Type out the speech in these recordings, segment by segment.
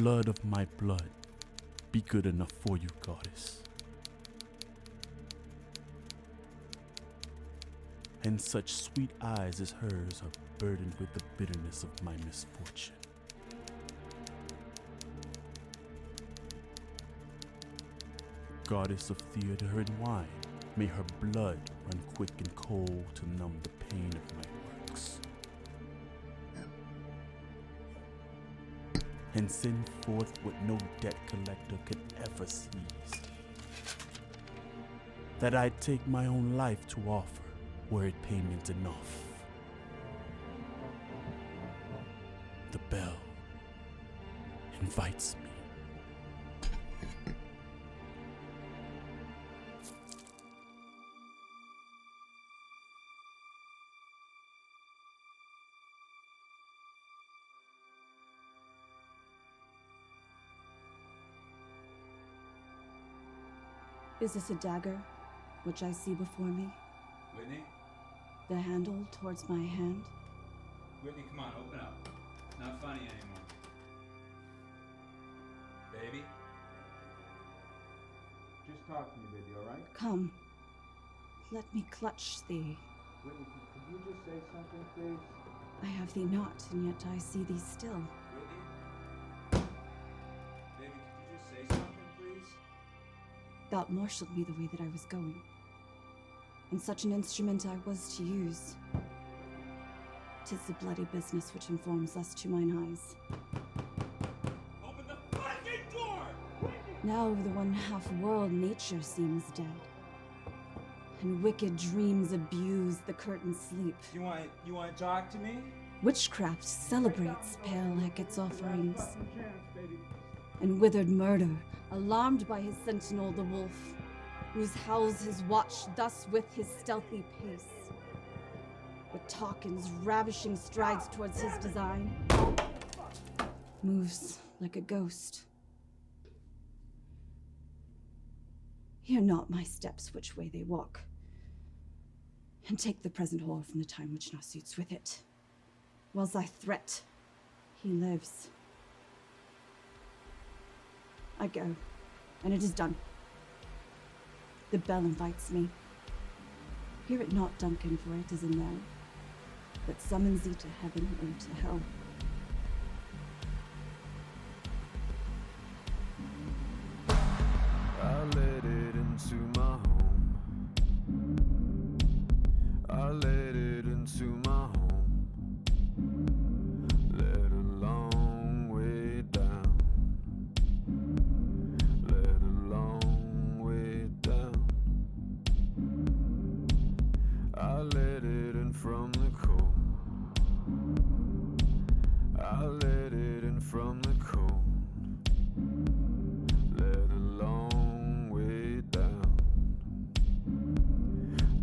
blood of my blood be good enough for you, goddess? And such sweet eyes as hers are burdened with the bitterness of my misfortune. Goddess of theater and wine, may her blood run quick and cold to numb the pain of my works. And send forth what no debt collector could ever seize. That I'd take my own life to offer, were it payment enough. The bell invites me. Is this a dagger, which I see before me? Whitney? The handle towards my hand? Whitney, come on, open up. It's not funny anymore. Baby? Just talk to me, baby, alright? Come, let me clutch thee. Whitney, could you just say something, please? I have thee not, and yet I see thee still. Whitney? Baby, could you just say something, please? Thou marshaled me the way that I was going. And such an instrument I was to use. 'Tis the bloody business which informs us to mine eyes. Open the fucking door! Now over the one-half world nature seems dead. And wicked dreams abuse the curtained sleep. You want to talk to me? Witchcraft celebrates pale Hecate's offerings. And withered murder, alarmed by his sentinel the wolf, whose howls his watch thus with his stealthy pace. But Tarkin's ravishing strides towards his design, moves like a ghost. Hear not my steps which way they walk, and take the present whore from the time which now suits with it. Whilst I threat, he lives. I go, and it is done. The bell invites me. Hear it not, Duncan, for it is a knell that summons thee to heaven or to hell. I let it into my home. I let it into my home. Let a long way down. Let a long way down. I let it in from the cold. I let it in from the cold. Let a long way down.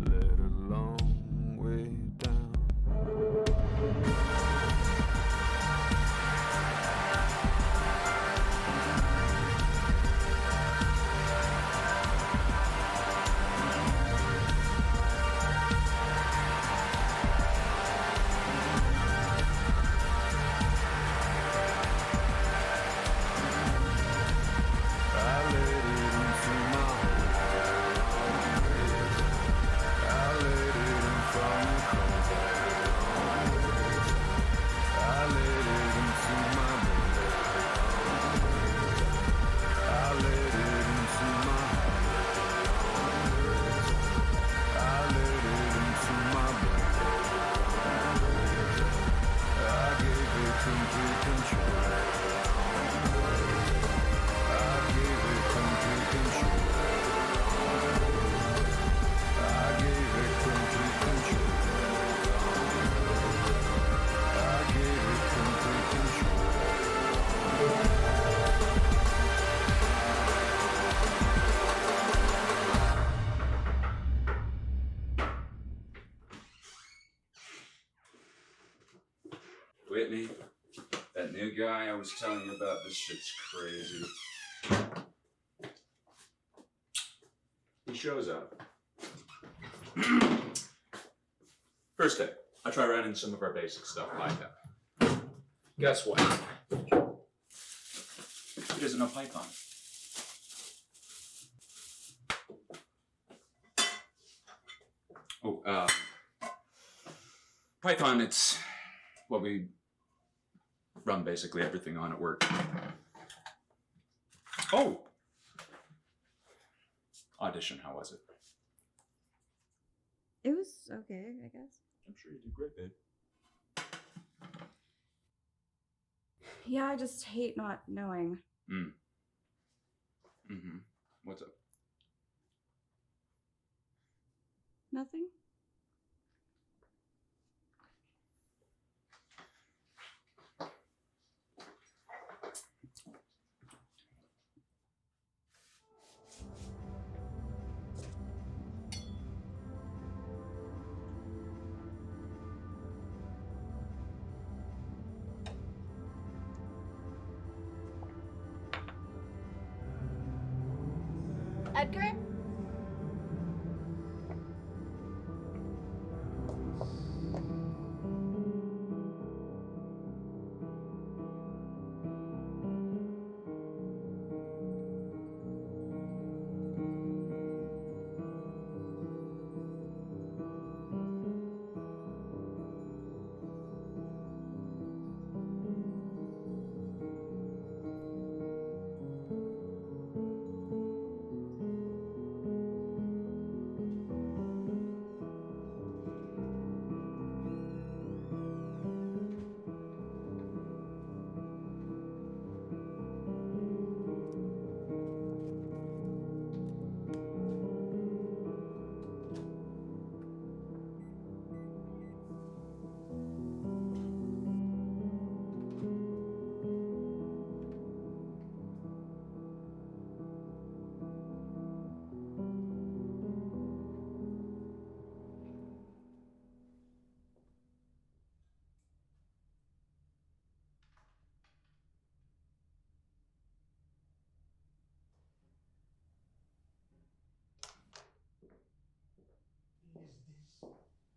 Let a long way down. Whitney, that new guy I was telling you about, this shit's crazy. He shows up. First day, I try running some of our basic stuff like that. Guess what? using a Python. Oh, Python, it's what we run basically everything on at work. Oh! Audition, how was it? It was okay, I guess. I'm sure you did great, babe. Yeah, I just hate not knowing. What's up? Nothing? Edgar?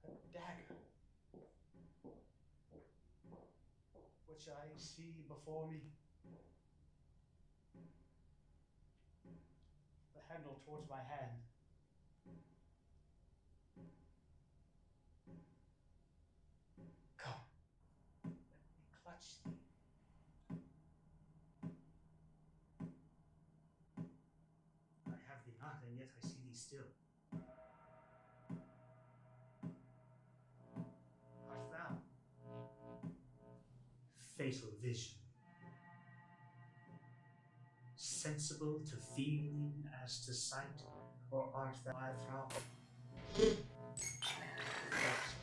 Is this a dagger? Which I see before me. The handle towards my hand. Come, let me clutch thee. I have thee not, and yet I see thee still. Art thou? Fatal vision. Sensible to feeling as to sight, or art thou my Frau?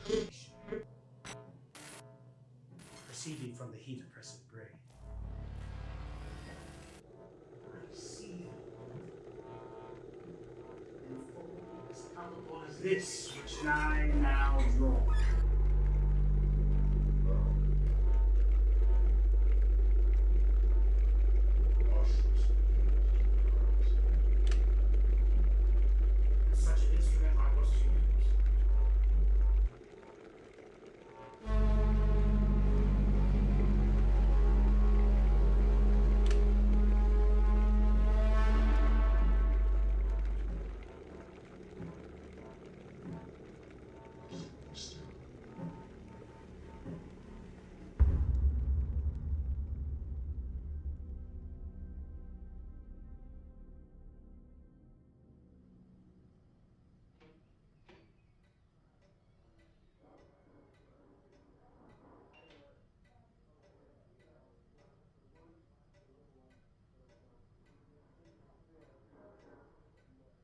Creation. Proceeding from the heat oppressed brain. I see in form as palpable as this which I now draw. Such an instrument I was to use.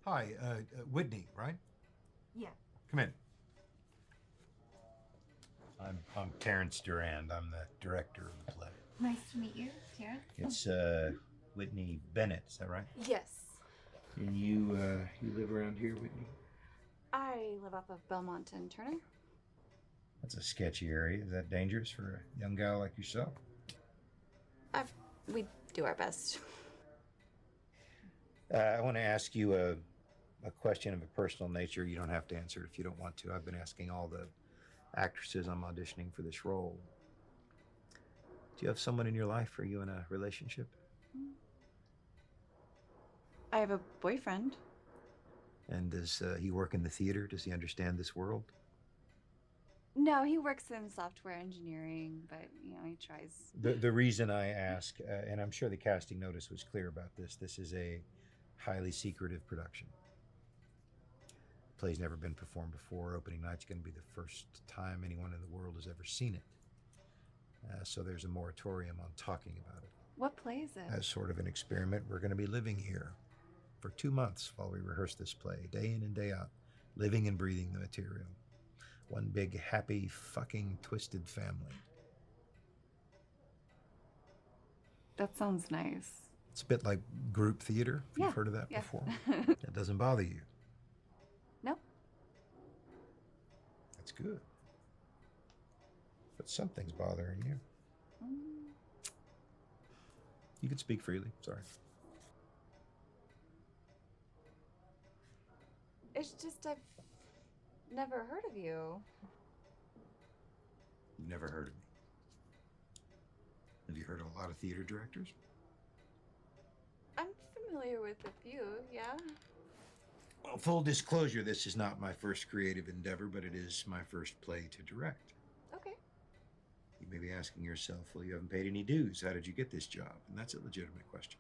Hi, Whitney, right? Yeah. Come in. I'm Terrence Durand. I'm the director of the play. Nice to meet you, Terrence. It's Whitney Bennett, is that right? Yes. And you live around here, Whitney? I live off of Belmont and Turner. That's a sketchy area. Is that dangerous for a young guy like yourself? We do our best. I want to ask you a question of a personal nature. You don't have to answer it if you don't want to. I've been asking all the actresses I'm auditioning for this role. Do you have someone in your life? Are you in a relationship? I have a boyfriend. And does he work in the theater? Does he understand this world? No, he works in software engineering, but he tries. The reason I ask, and I'm sure the casting notice was clear about this is a highly secretive production. Play's never been performed before. Opening night's going to be the first time anyone in the world has ever seen it. So there's a moratorium on talking about it. What play is it? As sort of an experiment, we're going to be living here for 2 months while we rehearse this play, day in and day out, living and breathing the material. One big, happy, fucking, twisted family. That sounds nice. It's a bit like group theater, if you've heard of that before. That doesn't bother you. No. That's good. But something's bothering you. You can speak freely, sorry. It's just I've never heard of you. You've never heard of me. Have you heard of a lot of theater directors? I'm familiar with a few, yeah. Well, full disclosure, this is not my first creative endeavor, but it is my first play to direct. Okay. You may be asking yourself, well, you haven't paid any dues. How did you get this job? And that's a legitimate question.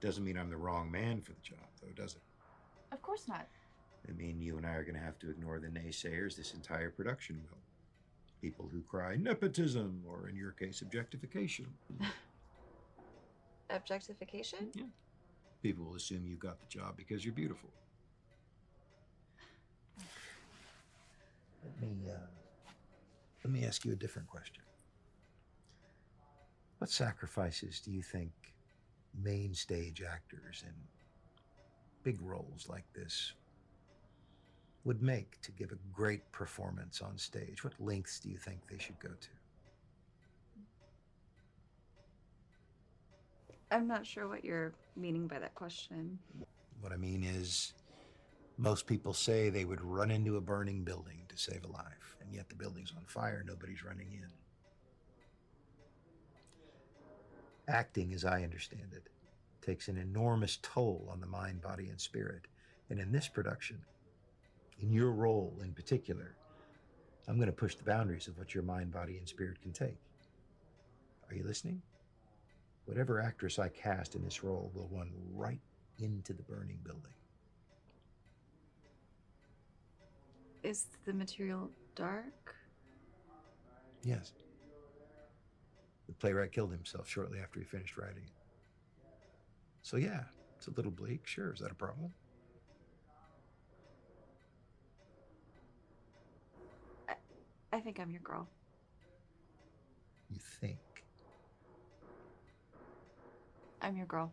Doesn't mean I'm the wrong man for the job, though, does it? Of course not. I mean, you and I are going to have to ignore the naysayers this entire production will. People who cry nepotism, or in your case, objectification. Objectification? Yeah. People will assume you got the job because you're beautiful. Let me ask you a different question. What sacrifices do you think main stage actors in big roles like this would make to give a great performance on stage? What lengths do you think they should go to? I'm not sure what you're meaning by that question. What I mean is, most people say they would run into a burning building to save a life, and yet the building's on fire, nobody's running in. Acting, as I understand it, takes an enormous toll on the mind, body, and spirit. And in this production, in your role in particular, I'm going to push the boundaries of what your mind, body, and spirit can take. Are you listening? Whatever actress I cast in this role will run right into the burning building. Is the material dark? Yes. The playwright killed himself shortly after he finished writing it. So yeah, it's a little bleak, sure. Is that a problem? I think I'm your girl. You think? I'm your girl.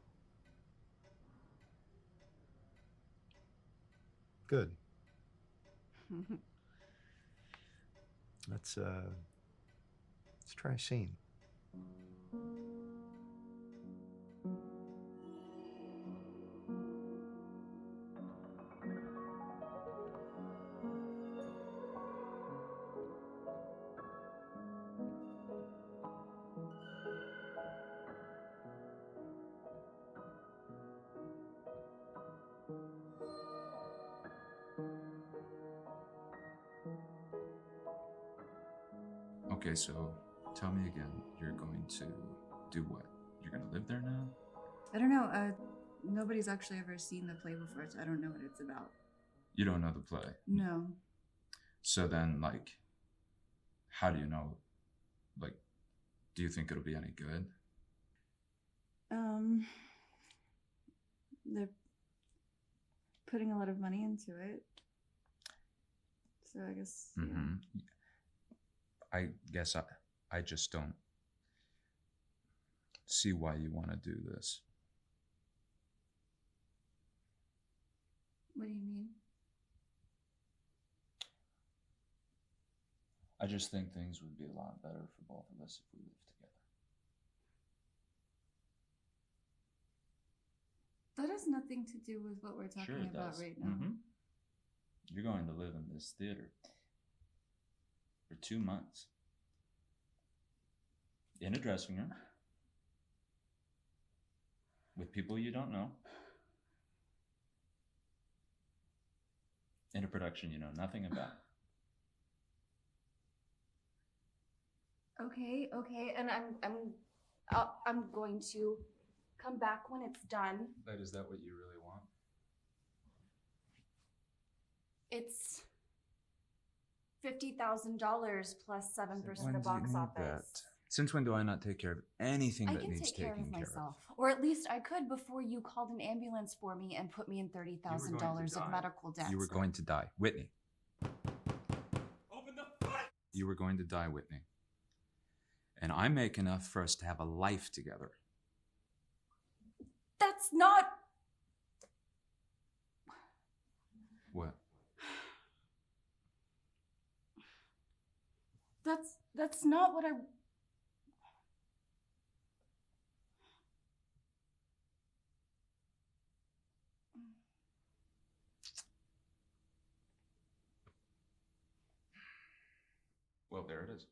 Good. Let's try a scene. Okay, so tell me again, you're going to do what? You're going to live there now? I don't know. Nobody's actually ever seen the play before, so I don't know what it's about. You don't know the play? No. So then, like, how do you know? Like, do you think it'll be any good? They're putting a lot of money into it. So I guess. Mm-hmm. I guess I just don't see why you want to do this. What do you mean? I just think things would be a lot better for both of us if we lived together. That has nothing to do with what we're talking Sure it about does. right now. Mm-hmm. You're going to live in this theater for 2 months in a dressing room with people you don't know, in a production you know nothing about. Okay, and I'm going to come back when it's done. But is that what you really want? It's $50,000 plus 7% of box office. Since when do I not take care of anything I that can needs take care taking of care myself, or at least I could before you called an ambulance for me and put me in $30,000 of medical debt. You were going to die, Whitney. Open the fuck! You were going to die, Whitney. And I make enough for us to have a life together. That's not. What? That's not what I. Well, there it is.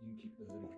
You can keep the hoodie.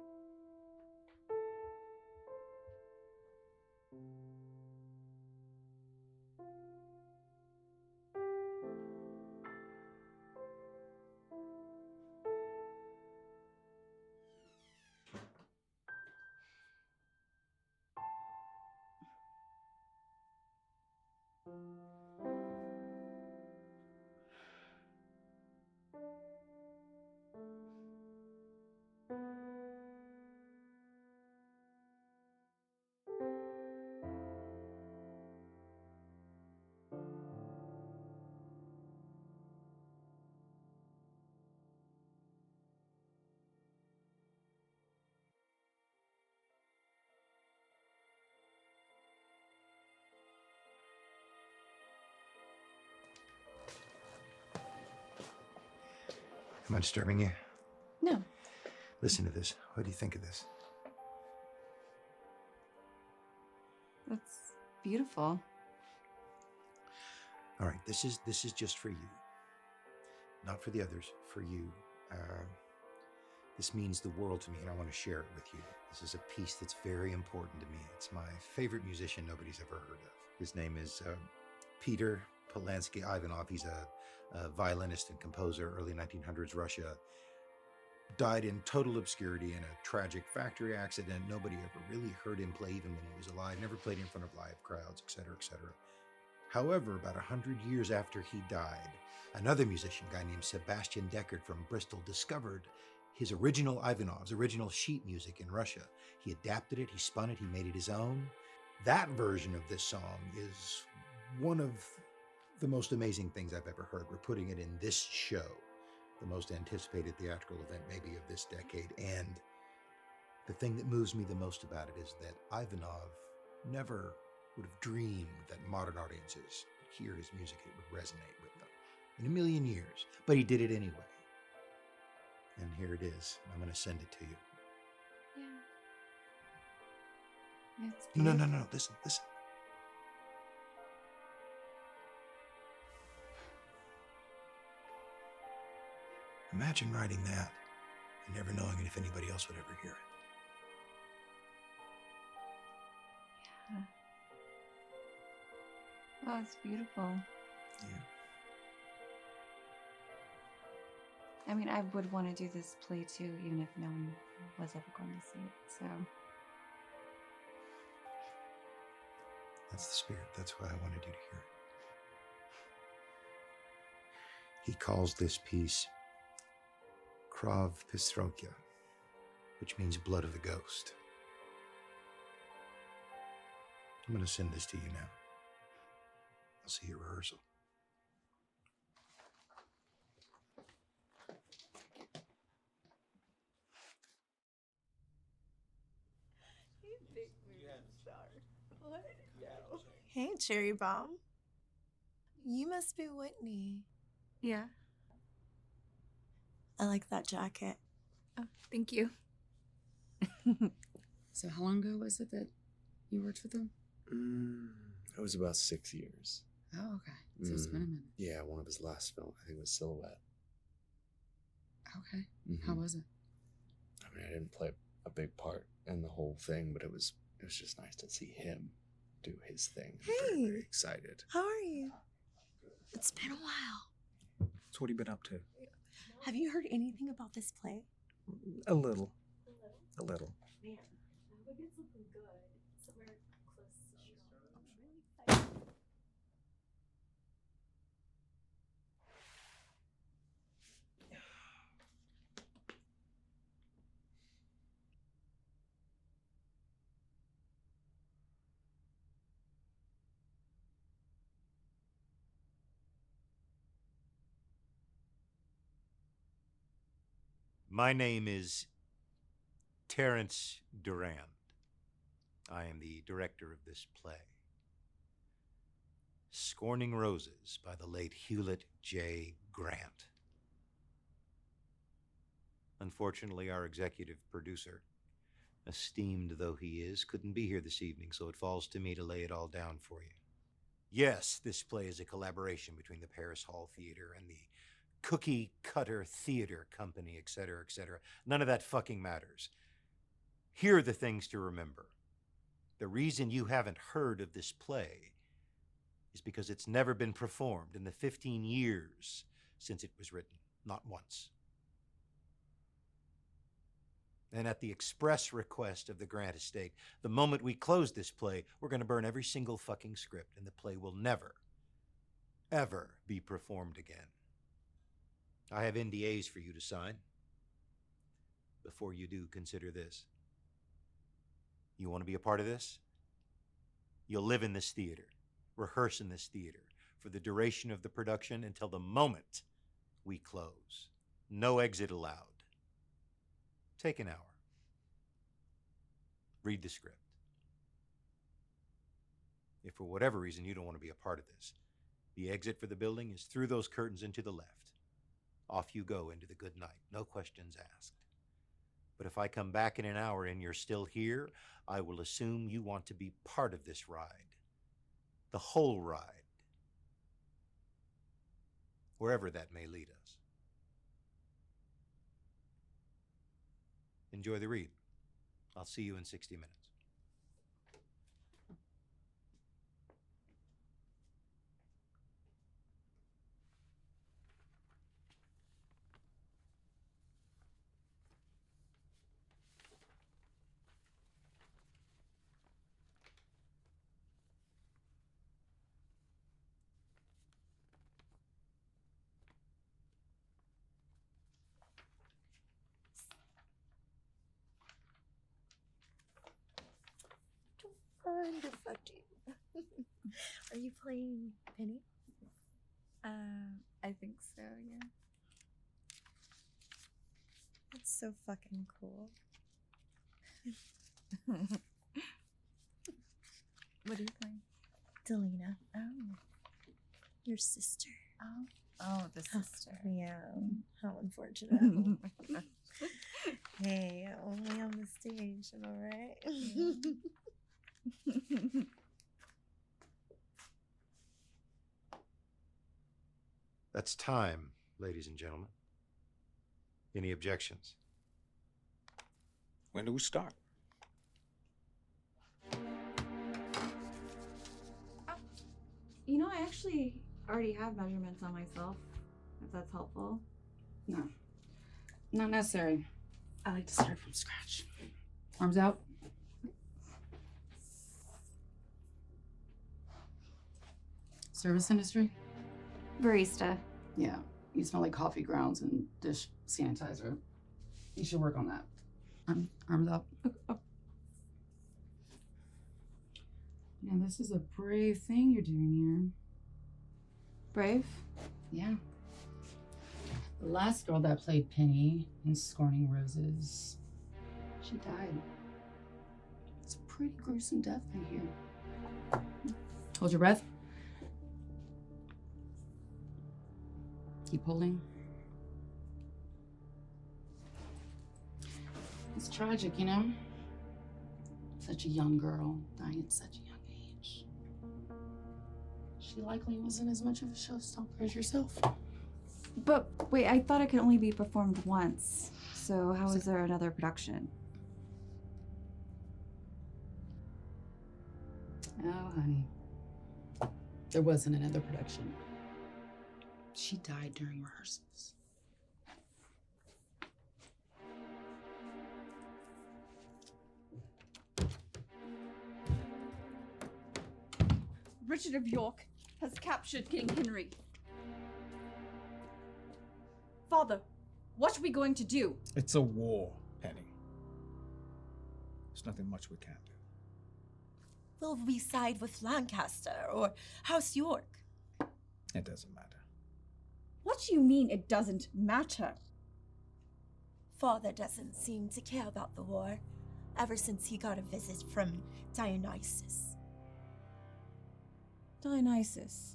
Am I disturbing you? No. Listen to this. What do you think of this? That's beautiful. All right, this is just for you, not for the others. For you. This means the world to me, and I want to share it with you. This is a piece that's very important to me. It's my favorite musician nobody's ever heard of. His name is Peter Polansky Ivanov. He's a violinist and composer, early 1900s Russia. Died in total obscurity in a tragic factory accident. Nobody ever really heard him play, even when he was alive. Never played in front of live crowds, etc., etc. However, about 100 years after he died, another musician, a guy named Sebastian Deckard from Bristol, discovered his original Ivanov's original sheet music in Russia. He adapted it, he spun it, he made it his own. That version of this song is one of the most amazing things I've ever heard. We're putting it in this show, the most anticipated theatrical event maybe of this decade. And the thing that moves me the most about it is that Ivanov never would have dreamed that modern audiences would hear his music, it would resonate with them in a million years. But he did it anyway. And here it is. I'm going to send it to you. Yeah. It's No, beautiful. no. Listen. Imagine writing that and never knowing if anybody else would ever hear it. Yeah. Oh, it's beautiful. Yeah. I mean, I would want to do this play too, even if no one was ever going to see it. So. That's the spirit. That's why I wanted you to hear it. He calls this piece Krav Pistrokia, which means blood of the ghost. I'm going to send this to you now. I'll see you at rehearsal. Hey, Cherry Bomb. You must be Whitney. Yeah. I like that jacket. Oh, thank you. So how long ago was it that you worked with them? It was about 6 years. Oh, okay. So it's been a minute. Yeah, one of his last films, I think it was Silhouette. Okay. How was it? I mean, I didn't play a big part in the whole thing, but it was just nice to see him do his thing. I'm very, very excited. How are you? It's been a while. So what have you been up to? Have you heard anything about this play? A little. A little. Man, I would get something good. Somewhere close to strong. I'm really excited. My name is Terrence Durand. I am the director of this play, Scorning Roses by the late Hewlett J. Grant. Unfortunately, our executive producer, esteemed though he is, couldn't be here this evening, so it falls to me to lay it all down for you. Yes, this play is a collaboration between the Paris Hall Theater and the Cookie Cutter Theater Company, etc., etc. None of that fucking matters. Here are the things to remember. The reason you haven't heard of this play is because it's never been performed in the 15 years since it was written. Not once. And at the express request of the Grant estate, the moment we close this play, we're going to burn every single fucking script, and the play will never, ever be performed again. I have NDAs for you to sign. Before you do, consider this. You want to be a part of this? You'll live in this theater, rehearse in this theater for the duration of the production until the moment we close. No exit allowed. Take an hour. Read the script. If for whatever reason you don't want to be a part of this, the exit for the building is through those curtains and to the left. Off you go into the good night, no questions asked. But if I come back in an hour and you're still here, I will assume you want to be part of this ride. The whole ride. Wherever that may lead us. Enjoy the read. I'll see you in 60 minutes. Wonderful. Are you playing Penny? I think so, yeah. That's so fucking cool. What are you playing? Delina, Oh. your sister. Oh, the sister. Yeah, how unfortunate. Hey, only on the stage, am I right? That's time, ladies and gentlemen. Any objections? When do we start? You know, I actually already have measurements on myself, if that's helpful. No. Not necessary. I like to start from scratch. Arms out. Service industry? Barista. Yeah. You smell like coffee grounds and dish sanitizer. You should work on that. Arms up. Yeah, this is a brave thing you're doing here. Brave? Yeah. The last girl that played Penny in Scorning Roses, she died. It's a pretty gruesome death, I hear. Hold your breath. Keep holding. It's tragic, you know? Such a young girl, dying at such a young age. She likely wasn't as much of a showstopper as yourself. But wait, I thought it could only be performed once. So how is there another production? Oh, honey. There wasn't another production. She died during rehearsals. Richard of York has captured King Henry. Father, what are we going to do? It's a war, Penny. There's nothing much we can't do. Will we side with Lancaster or House York? It doesn't matter. What do you mean it doesn't matter? Father doesn't seem to care about the war ever since he got a visit from Dionysus. Dionysus.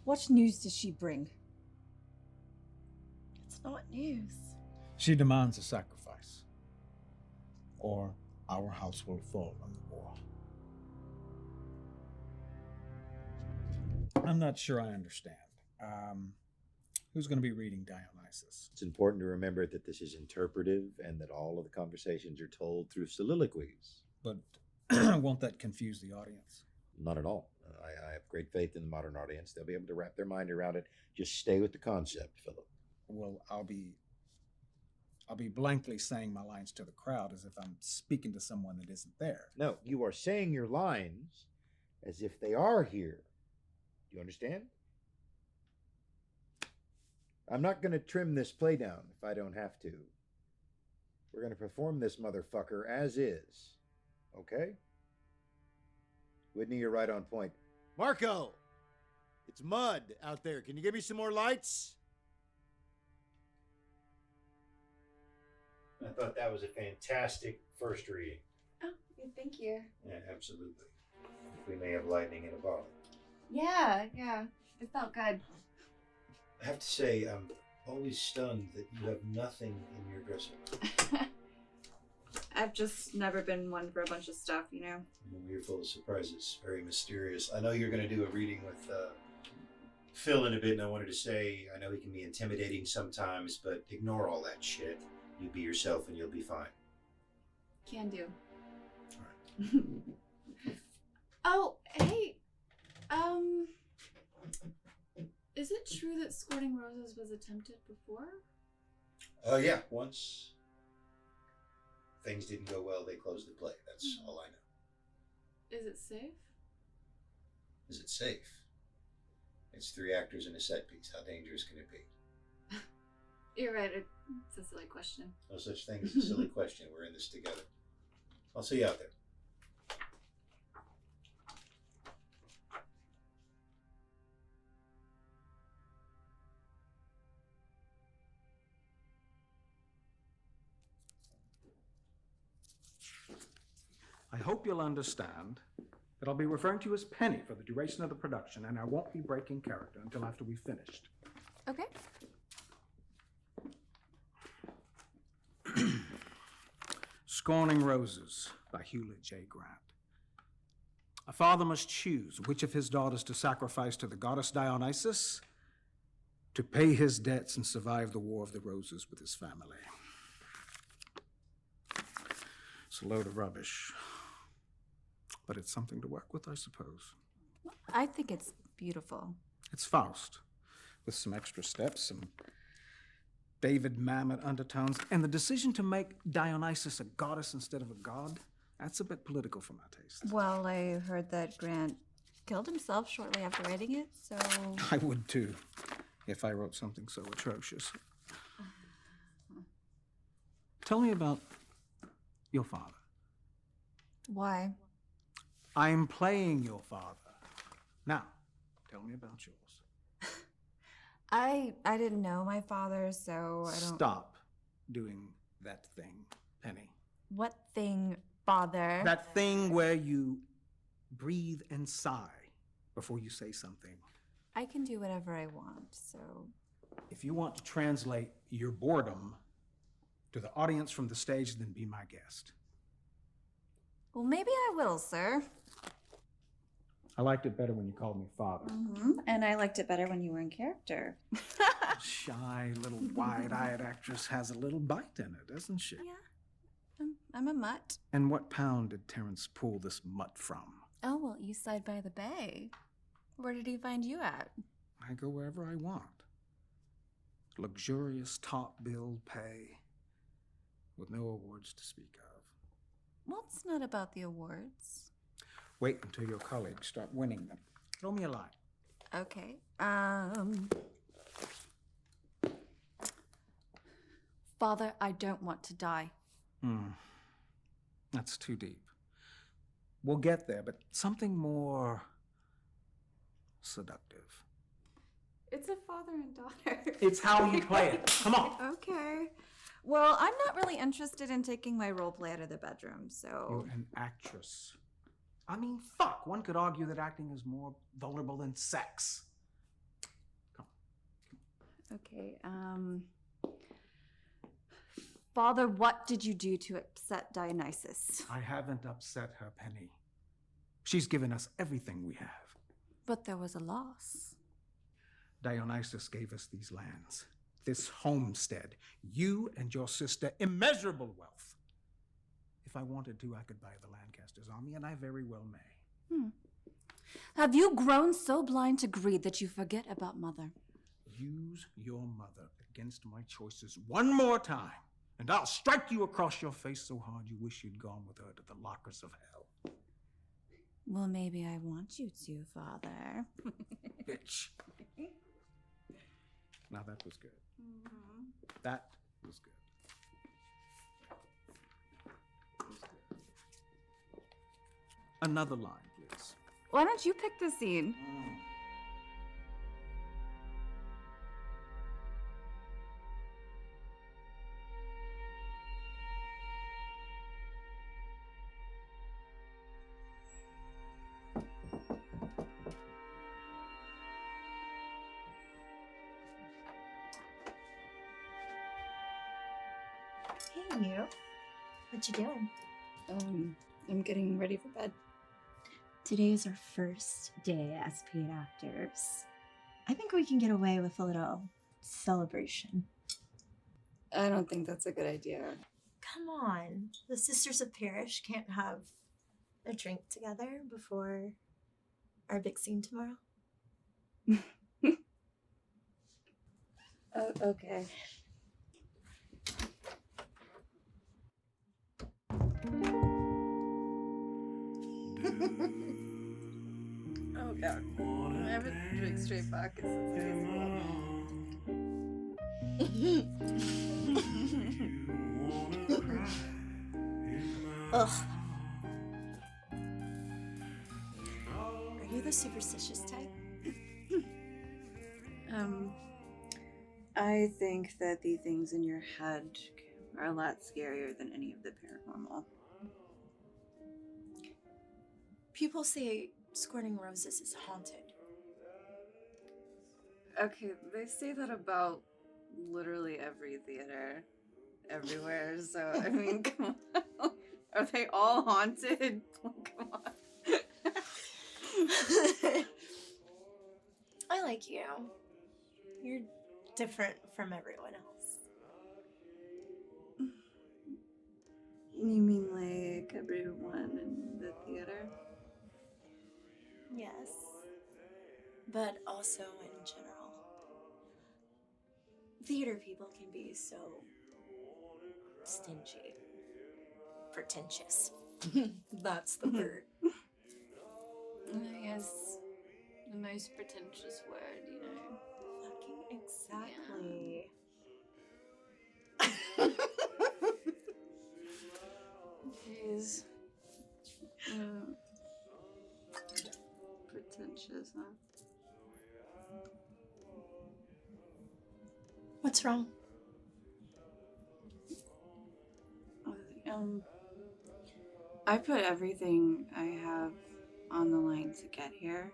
What news does she bring? It's not news. She demands a sacrifice, or our house will fall in the war. I'm not sure I understand. Who's going to be reading Dionysus? It's important to remember that this is interpretive and that all of the conversations are told through soliloquies. But won't that confuse the audience? Not at all. I have great faith in the modern audience. They'll be able to wrap their mind around it. Just stay with the concept, Philip. Well, I'll be blankly saying my lines to the crowd as if I'm speaking to someone that isn't there. No, you are saying your lines as if they are here. Do you understand? I'm not going to trim this play down if I don't have to. We're going to perform this motherfucker as is. Okay? Whitney, you're right on point. Marco! It's mud out there. Can you give me some more lights? I thought that was a fantastic first reading. Oh, thank you. Yeah, absolutely. We may have lightning in a bottle. Yeah, it felt good. I have to say, I'm always stunned that you have nothing in your dresser. I've just never been one for a bunch of stuff, you know? You're full of surprises, very mysterious. I know you're going to do a reading with Phil in a bit, and I wanted to say, I know he can be intimidating sometimes, but ignore all that shit. You be yourself and you'll be fine. Can do. All right. Oh, hey, is it true that Scorning Roses was attempted before? Oh, yeah, once things didn't go well, they closed the play. That's all I know. Is it safe? Is it safe? It's 3 actors and a set piece. How dangerous can it be? You're right, it's a silly question. No such thing as a silly question. We're in this together. I'll see you out there. I hope you'll understand that I'll be referring to you as Penny for the duration of the production, and I won't be breaking character until after we've finished. Okay. Scorning Roses by Hewlett J. Grant. A father must choose which of his daughters to sacrifice to the goddess Dionysus to pay his debts and survive the War of the Roses with his family. It's a load of rubbish, but it's something to work with, I suppose. I think it's beautiful. It's Faust, with some extra steps, some David Mamet undertones, and the decision to make Dionysus a goddess instead of a god, that's a bit political for my taste. Well, I heard that Grant killed himself shortly after writing it, so... I would too, if I wrote something so atrocious. Tell me about your father. Why? I'm playing your father. Now, tell me about yours. I didn't know my father, so I don't... Stop doing that thing, Penny. What thing, father? That thing where you breathe and sigh before you say something. I can do whatever I want, so... If you want to translate your boredom to the audience from the stage, then be my guest. Well, maybe I will, sir. I liked it better when you called me father. And I liked it better when you were in character. Shy, little wide-eyed actress has a little bite in it, doesn't she? Yeah, I'm a mutt. And what pound did Terrence pull this mutt from? Oh, well, east side by the bay. Where did he find you at? I go wherever I want. Luxurious top-billed pay, with no awards to speak of. Well, it's not about the awards. Wait until your colleagues start winning them. Throw me a line. Okay, Father, I don't want to die. That's too deep. We'll get there, but something more seductive. It's a father and daughter. It's how you play it. Come on. Okay. Well, I'm not really interested in taking my role play out of the bedroom, so... You're an actress. I mean, fuck. One could argue that acting is more vulnerable than sex. Come on. Okay, Father, what did you do to upset Dionysus? I haven't upset her, Penny. She's given us everything we have. But there was a loss. Dionysus gave us these lands, this homestead, you and your sister, immeasurable wealth. If I wanted to, I could buy the Lancaster's army, and I very well may. Have you grown so blind to greed that you forget about Mother? Use your mother against my choices one more time, and I'll strike you across your face so hard you wish you'd gone with her to the lockers of hell. Well, maybe I want you to, Father. Bitch. Now that was good. That was good. Another line, please. Why don't you pick the scene? Hey, you. What you doing? I'm getting ready for bed. Today is our first day as paid actors. I think we can get away with a little celebration. I don't think that's a good idea. Come on. The Sisters of Parish can't have a drink together before our big scene tomorrow? Oh, okay. Oh god. I haven't drank straight vodka since Ugh. Are you the superstitious type? I think that the things in your head are a lot scarier than any of the paranormal. People say Scorning Roses is haunted. Okay, they say that about literally every theater, everywhere, so I mean, come on. Are they all haunted? Come on. I like you. You're different from everyone else. You mean like everyone in the theater? Yes. But also in general. Theater people can be so stingy. Pretentious. That's the word. I guess the most pretentious word, you know. Fucking exactly. Jeez. Pretentious, huh? What's wrong? I put everything I have on the line to get here.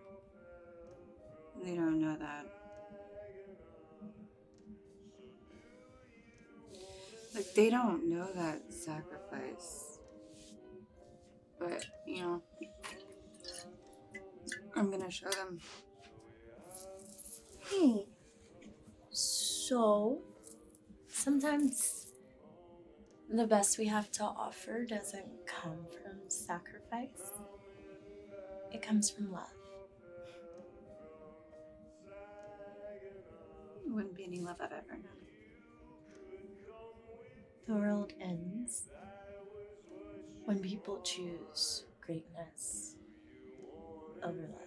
They don't know that. Like, they don't know that sacrifice. But but, you know, I'm gonna show them. Hey, so sometimes the best we have to offer doesn't come from sacrifice. It comes from love. Wouldn't be any love I've ever known. The world ends when people choose greatness over love.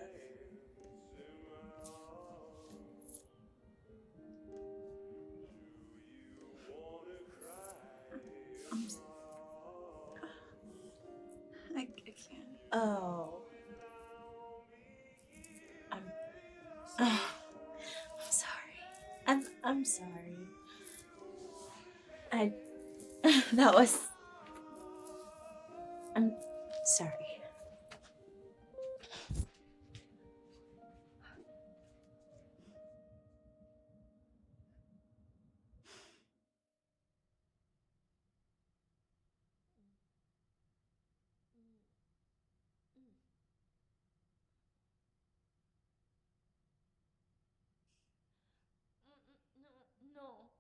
I can't. Oh. I'm sorry. I'm sorry. That was. I'm sorry. No.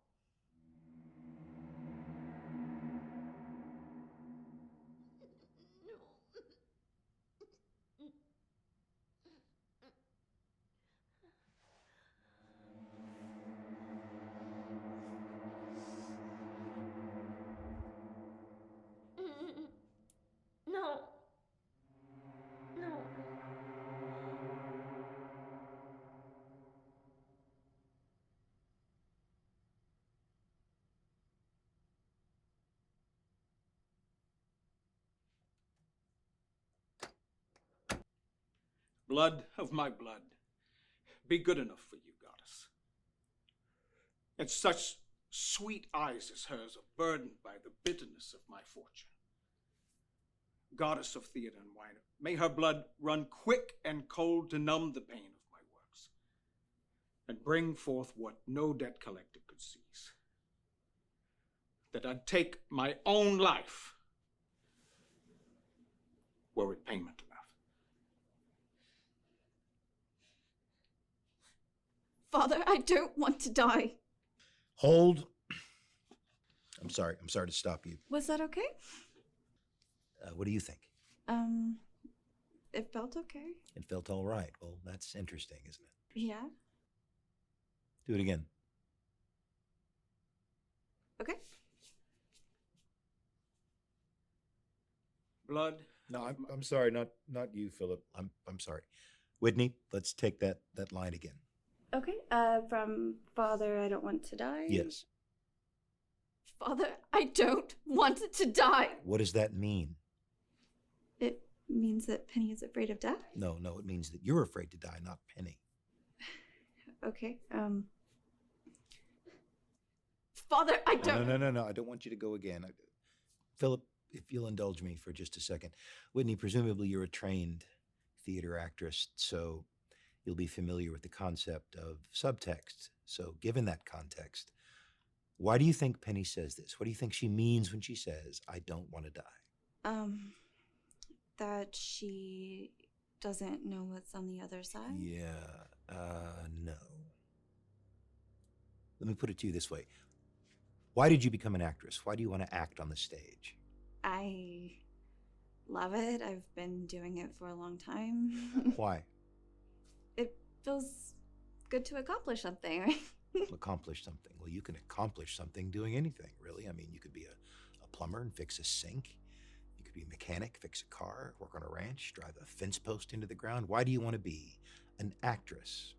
No. No. Blood of my blood, be good enough for you, goddess. And such sweet eyes as hers are burdened by the bitterness of my fortune. Goddess of theater and wine, may her blood run quick and cold to numb the pain of my works, and bring forth what no debt collector could seize. That I'd take my own life, were it payment enough. Father, I don't want to die. Hold. I'm sorry to stop you. Was that okay? What do you think? It felt okay. It felt all right. Well, that's interesting, isn't it? Yeah. Do it again. Okay. Blood. No, I'm sorry, not you, Philip. I'm sorry. Whitney, let's take that line again. Okay. From Father, I don't want to die. Yes. Father, I don't want to die. What does that mean? It means that Penny is afraid of death? No, it means that you're afraid to die, not Penny. Okay. Father, I don't. No. I don't want you to go again. Philip, if you'll indulge me for just a second. Whitney, presumably you're a trained theater actress, so you'll be familiar with the concept of subtext. So given that context, why do you think Penny says this? What do you think she means when she says, I don't want to die? That she doesn't know what's on the other side? Yeah, no. Let me put it to you this way. Why did you become an actress? Why do you want to act on the stage? I love it. I've been doing it for a long time. Why? It feels good to accomplish something, right? Accomplish something. Well, you can accomplish something doing anything, really. I mean, you could be a plumber and fix a sink. You could be a mechanic, fix a car, work on a ranch, drive a fence post into the ground. Why do you want to be an actress?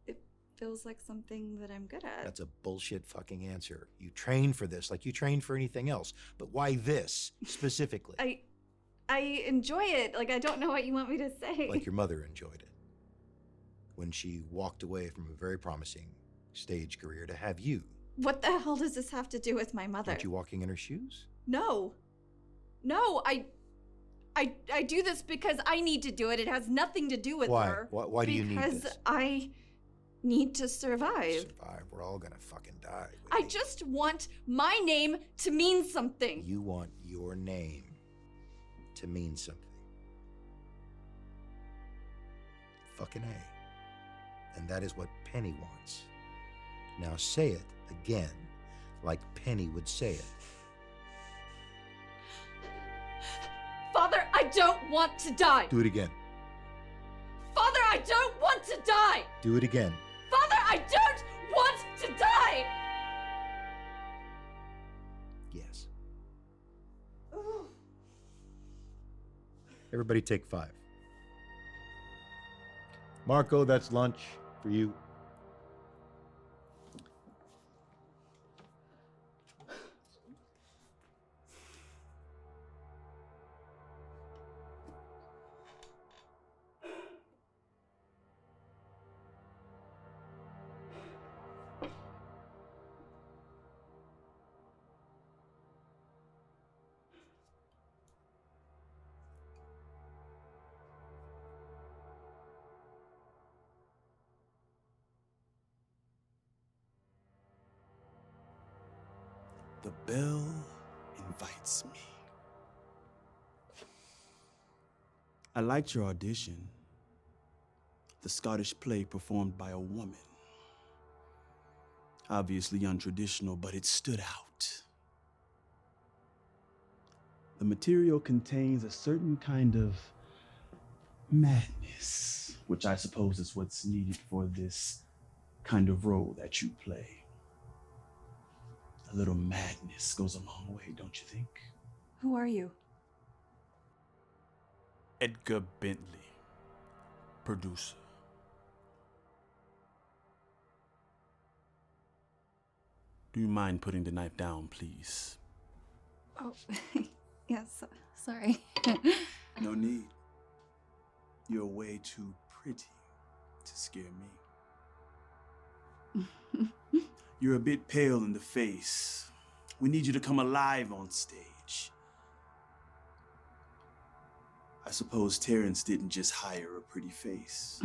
It feels like something that I'm good at. That's a bullshit fucking answer. You train for this like you train for anything else. But why this specifically? I enjoy it. Like, I don't know what you want me to say. Like your mother enjoyed it when she walked away from a very promising stage career to have you. What the hell does this have to do with my mother? Aren't you walking in her shoes? No, I do this because I need to do it. It has nothing to do with Why? her. Why do you need this? Because need to survive. Survive. We're all gonna fucking die. I Whitney. just want my name to mean something. You want your name to mean something. Fucking A. And that is what Penny wants. Now say it again, like Penny would say it. Father, I don't want to die. Do it again. Father, I don't want to die. Do it again. Father, I don't want to die. Yes. Everybody take 5. Marco, that's lunch for you. The bell invites me. I liked your audition. The Scottish play performed by a woman. Obviously untraditional, but it stood out. The material contains a certain kind of madness, which I suppose is what's needed for this kind of role that you play. A little madness goes a long way, don't you think? Who are you? Edgar Bentley, producer. Do you mind putting the knife down, please? Oh, yes, sorry. No need. You're way too pretty to scare me. You're a bit pale in the face. We need you to come alive on stage. I suppose Terrence didn't just hire a pretty face.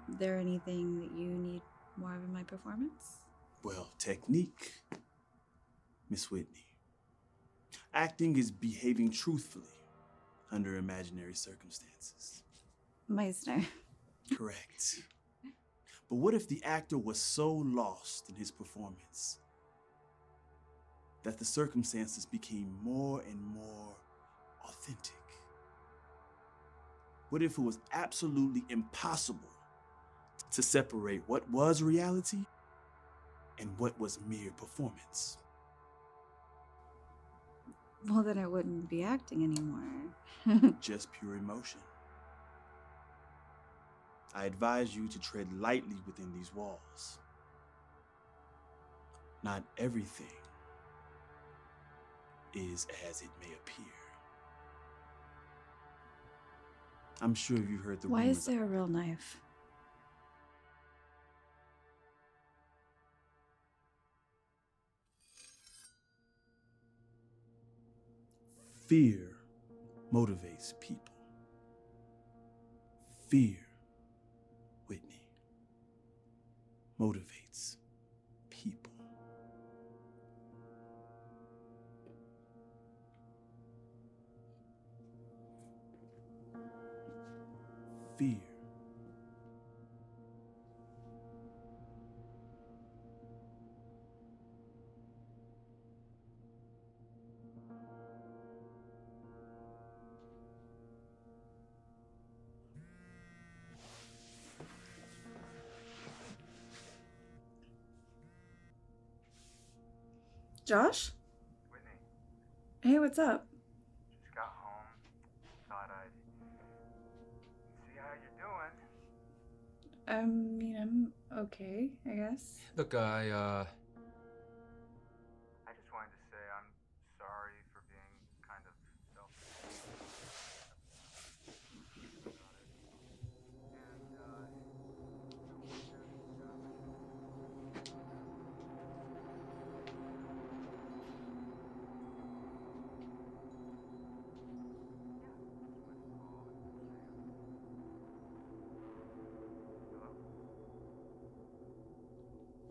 Is there anything that you need more of in my performance? Well, technique, Miss Whitney. Acting is behaving truthfully under imaginary circumstances. Meisner. Correct. But what if the actor was so lost in his performance that the circumstances became more and more authentic? What if it was absolutely impossible to separate what was reality and what was mere performance? Well, then I wouldn't be acting anymore. Just pure emotion. I advise you to tread lightly within these walls. Not everything is as it may appear. I'm sure you heard the Why rumors. is there a real knife? Fear motivates people. Fear, Whitney, motivates people. Fear. Josh? Whitney, Hey, what's up? just got home. Thought I'd see how you're doing. I mean, I'm okay, I guess. Look, I just wanted to say I'm sorry for being kind of selfish about it. And,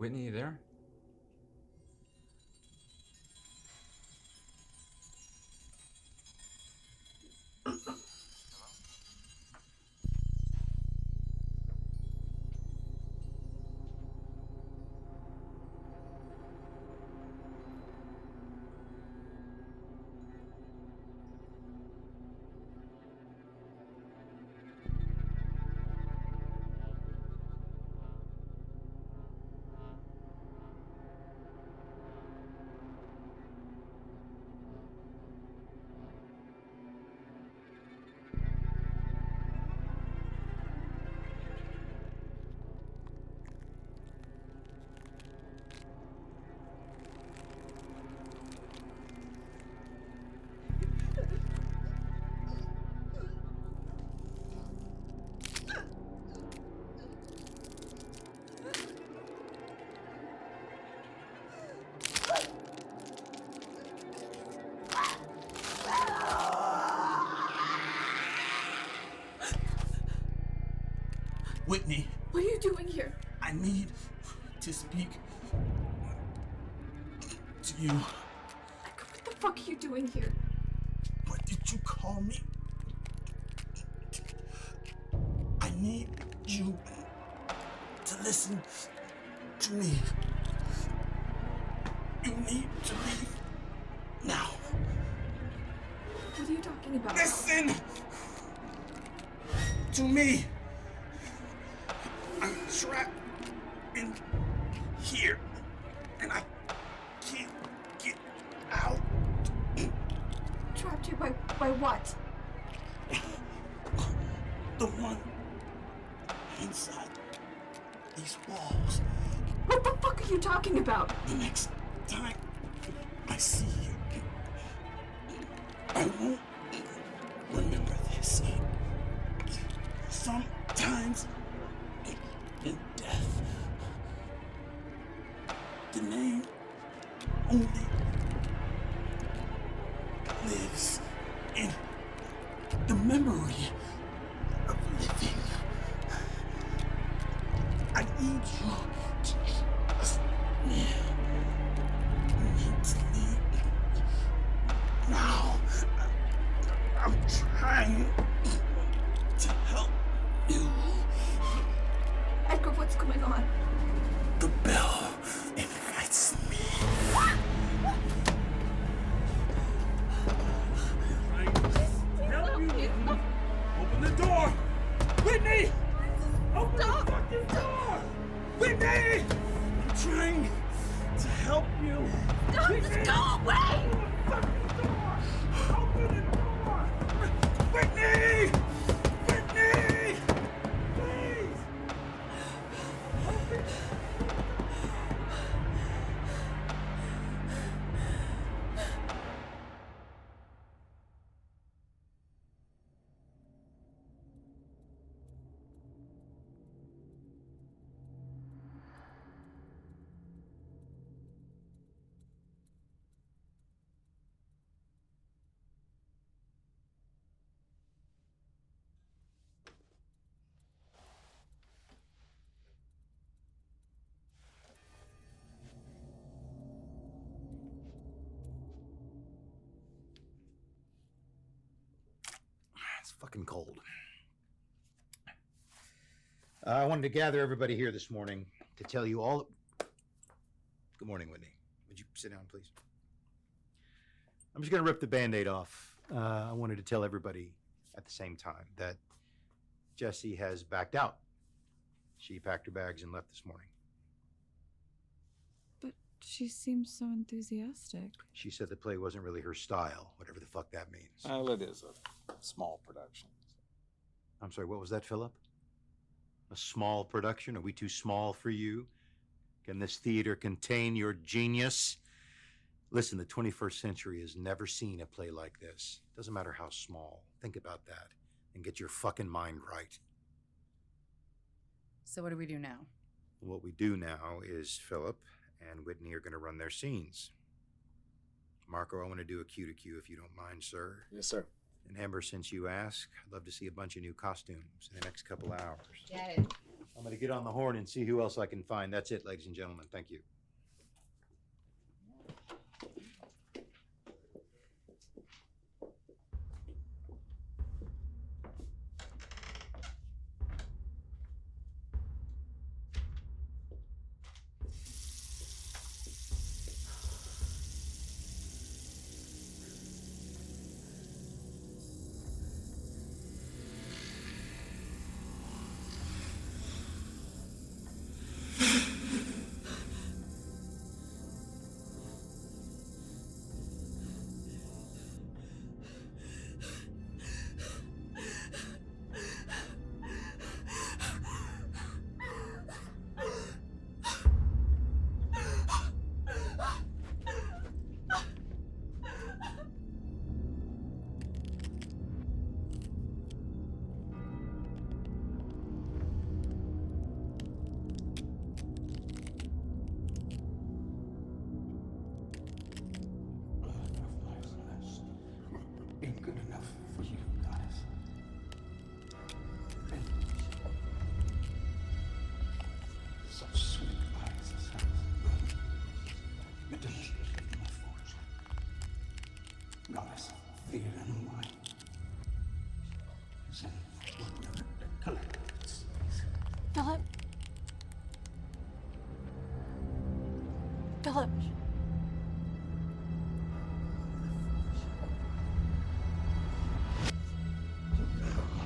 Whitney, you there? Whitney, What are you doing here? I need to speak to you. What the fuck are you doing here? What did you call me? I need you to listen to me. You need to leave now. What are you talking about? Listen to me. I'm trapped in here, and I can't get out. Trapped here by what? The one inside these walls. What the fuck are you talking about? The next time I see you, I won't remember this. Sometimes in death, the name only lives in the memory of living. I need you to trust me. You need to leave now. I'm trying to help you. Edgar, what's going on? The bell invites me. Help you. Open the door. Whitney! Open the fucking door! Whitney! I'm trying to help you. Stop! Just go away! Open the door! Whitney! Whitney! Please! Open. It's fucking cold. I wanted to gather everybody here this morning to tell you all. Good morning, Whitney. Would you sit down, please? I'm just going to rip the Band-Aid off. I wanted to tell everybody at the same time that Jessie has backed out. She packed her bags and left this morning. But she seems so enthusiastic. She said the play wasn't really her style, whatever the fuck that means. Well, it is a small production. I'm sorry, what was that, Philip? A small production? Are we too small for you? Can this theater contain your genius? Listen, the 21st century has never seen a play like this. Doesn't matter how small. Think about that and get your fucking mind right. So what do we do now? What we do now is Philip and Whitney are going to run their scenes. Marco, I want to do a cue to cue if you don't mind, sir. Yes, sir. And Amber, since you asked, I'd love to see a bunch of new costumes in the next couple hours. Get it. I'm going to get on the horn and see who else I can find. That's it, ladies and gentlemen. Thank you. Ain't good enough for you, goddess. Such sweet eyes as hers. It demonstrated my fortune. Goddess, fear and wine. Send one of the collectors. Philip. Philip.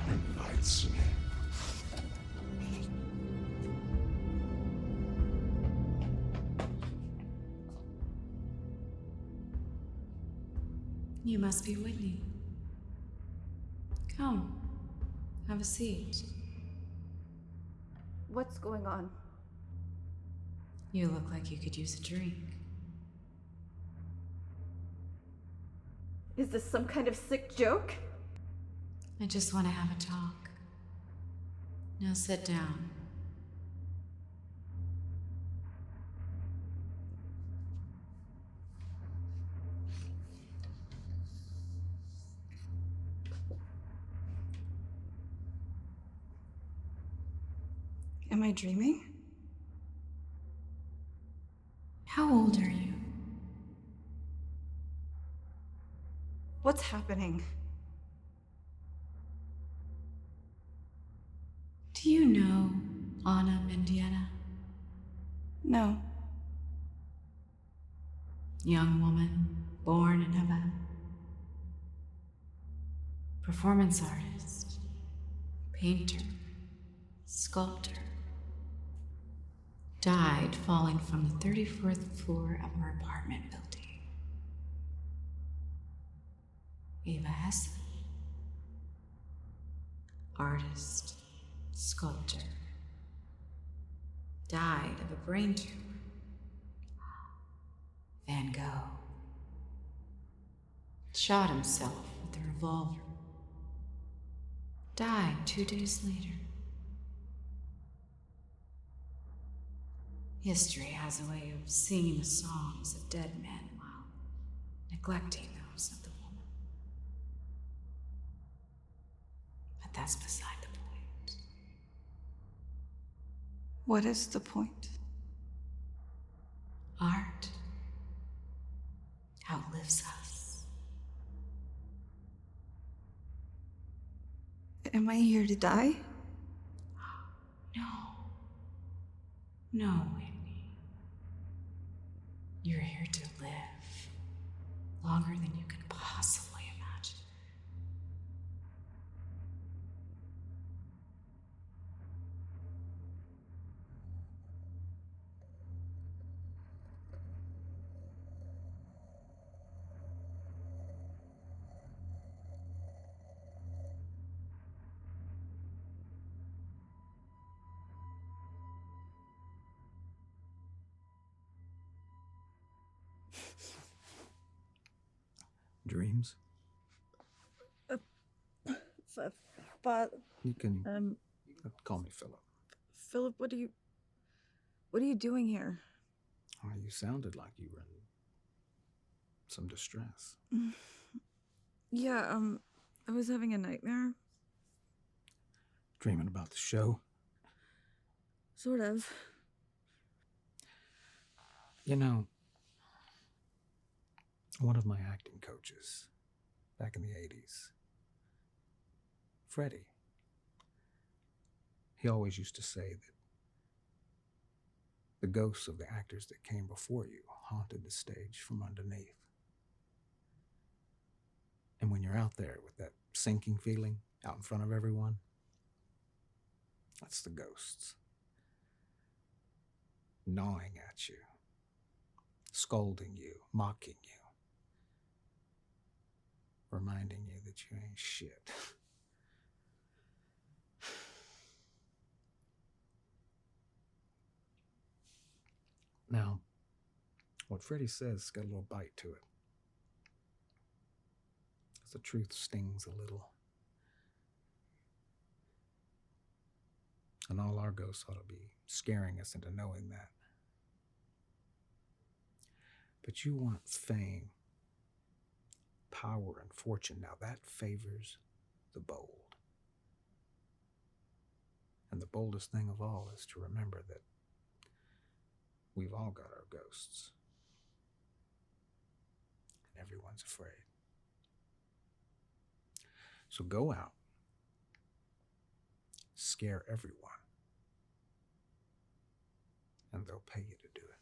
Invites me. You must be Whitney. Come, have a seat. What's going on? You look like you could use a drink. Is this some kind of sick joke? I just want to have a talk. Now sit down. Am I dreaming? How old are you? What's happening? Do you know Anna Mendieta? No. Young woman, born in Havana. Performance artist, painter, sculptor. Died falling from the 34th floor of her apartment building. Eva Hesse. Artist, sculptor. Died of a brain tumor. Van Gogh. Shot himself with a revolver. Died 2 days later. History has a way of singing the songs of dead men while neglecting those of the woman. But that's beside the point. What is the point? Art outlives us. Am I here to die? No. No, Whitney. You're here to live longer than you can possibly imagine. Dreams? But You can call me Philip. Philip, what are you doing here? Oh, you sounded like you were in some distress. Yeah, I was having a nightmare. Dreaming about the show. Sort of. You know, one of my acting coaches back in the 80s, Freddie, he always used to say that the ghosts of the actors that came before you haunted the stage from underneath. And when you're out there with that sinking feeling out in front of everyone, that's the ghosts gnawing at you, scolding you, mocking you, reminding you that you ain't shit. Now, what Freddie says got a little bite to it. 'Cause the truth stings a little. And all our ghosts ought to be scaring us into knowing that. But you want fame, power, and fortune. Now that favors the bold. And the boldest thing of all is to remember that we've all got our ghosts. And everyone's afraid. So go out, scare everyone, and they'll pay you to do it.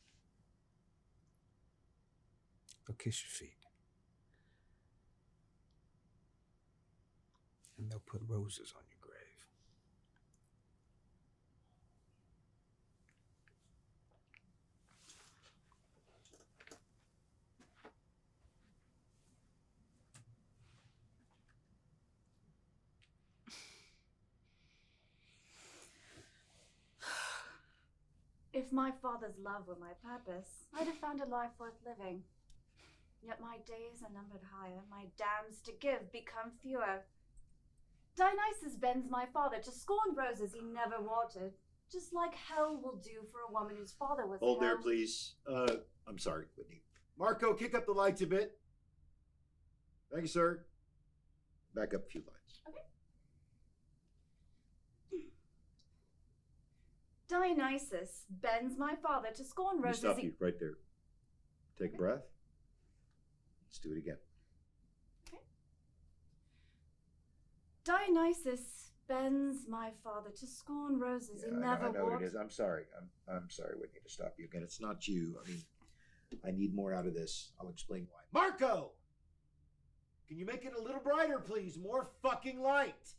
They'll kiss your feet. And they'll put roses on your grave. If my father's love were my purpose, I'd have found a life worth living. Yet my days are numbered higher, my dams to give become fewer. Dionysus bends my father to scorn roses he never watered, just like hell will do for a woman whose father was Hold there, held. please. I'm sorry, Whitney. Marco, kick up the lights a bit. Thank you, sir. Back up a few lines. Okay. Dionysus bends my father to scorn Let me roses stop he... you right there. Take a breath. Let's do it again. Okay. Dionysus bends my father to scorn roses he never I know what watered. it is. I'm sorry. I'm sorry, Whitney, to stop you again. It's not you. I mean, I need more out of this. I'll explain why. Marco! Can you make it a little brighter, please? More fucking light.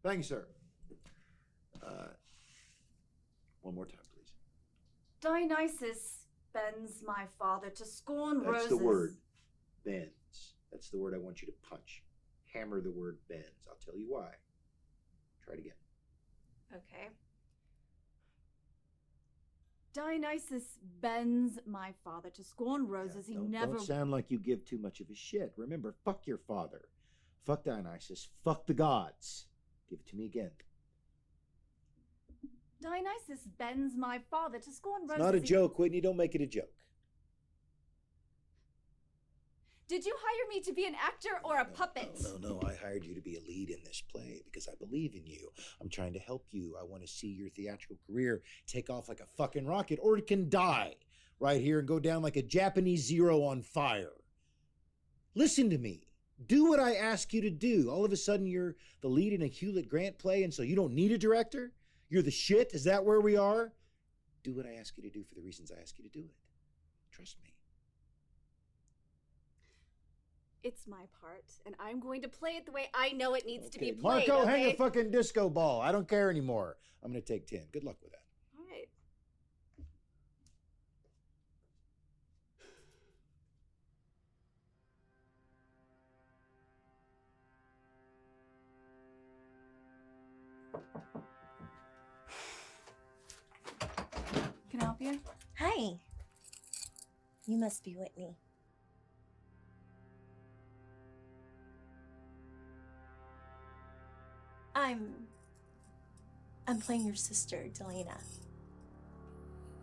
Thank you, sir. One more time, please. Dionysus bends my father to scorn That's roses. the word. Bends. That's the word I want you to punch. Hammer the word bends. I'll tell you why. Try it again. Okay. Dionysus bends my father to scorn roses he never... Don't sound like you give too much of a shit. Remember, fuck your father. Fuck Dionysus. Fuck the gods. Give it to me again. Dionysus bends my father to scorn roses. It's not a joke, Whitney. Don't make it a joke. Did you hire me to be an actor or a puppet? No. I hired you to be a lead in this play because I believe in you. I'm trying to help you. I want to see your theatrical career take off like a fucking rocket, or it can die right here and go down like a Japanese Zero on fire. Listen to me. Do what I ask you to do. All of a sudden, you're the lead in a Hewlett Grant play, and so you don't need a director? You're the shit? Is that where we are? Do what I ask you to do for the reasons I ask you to do it. Trust me. It's my part, and I'm going to play it the way I know it needs to be played. Marco, okay? hang a fucking disco ball. I don't care anymore. I'm going to take 10. Good luck with that. All right. Can I help you? Hi. You must be Whitney. I'm playing your sister, Delena.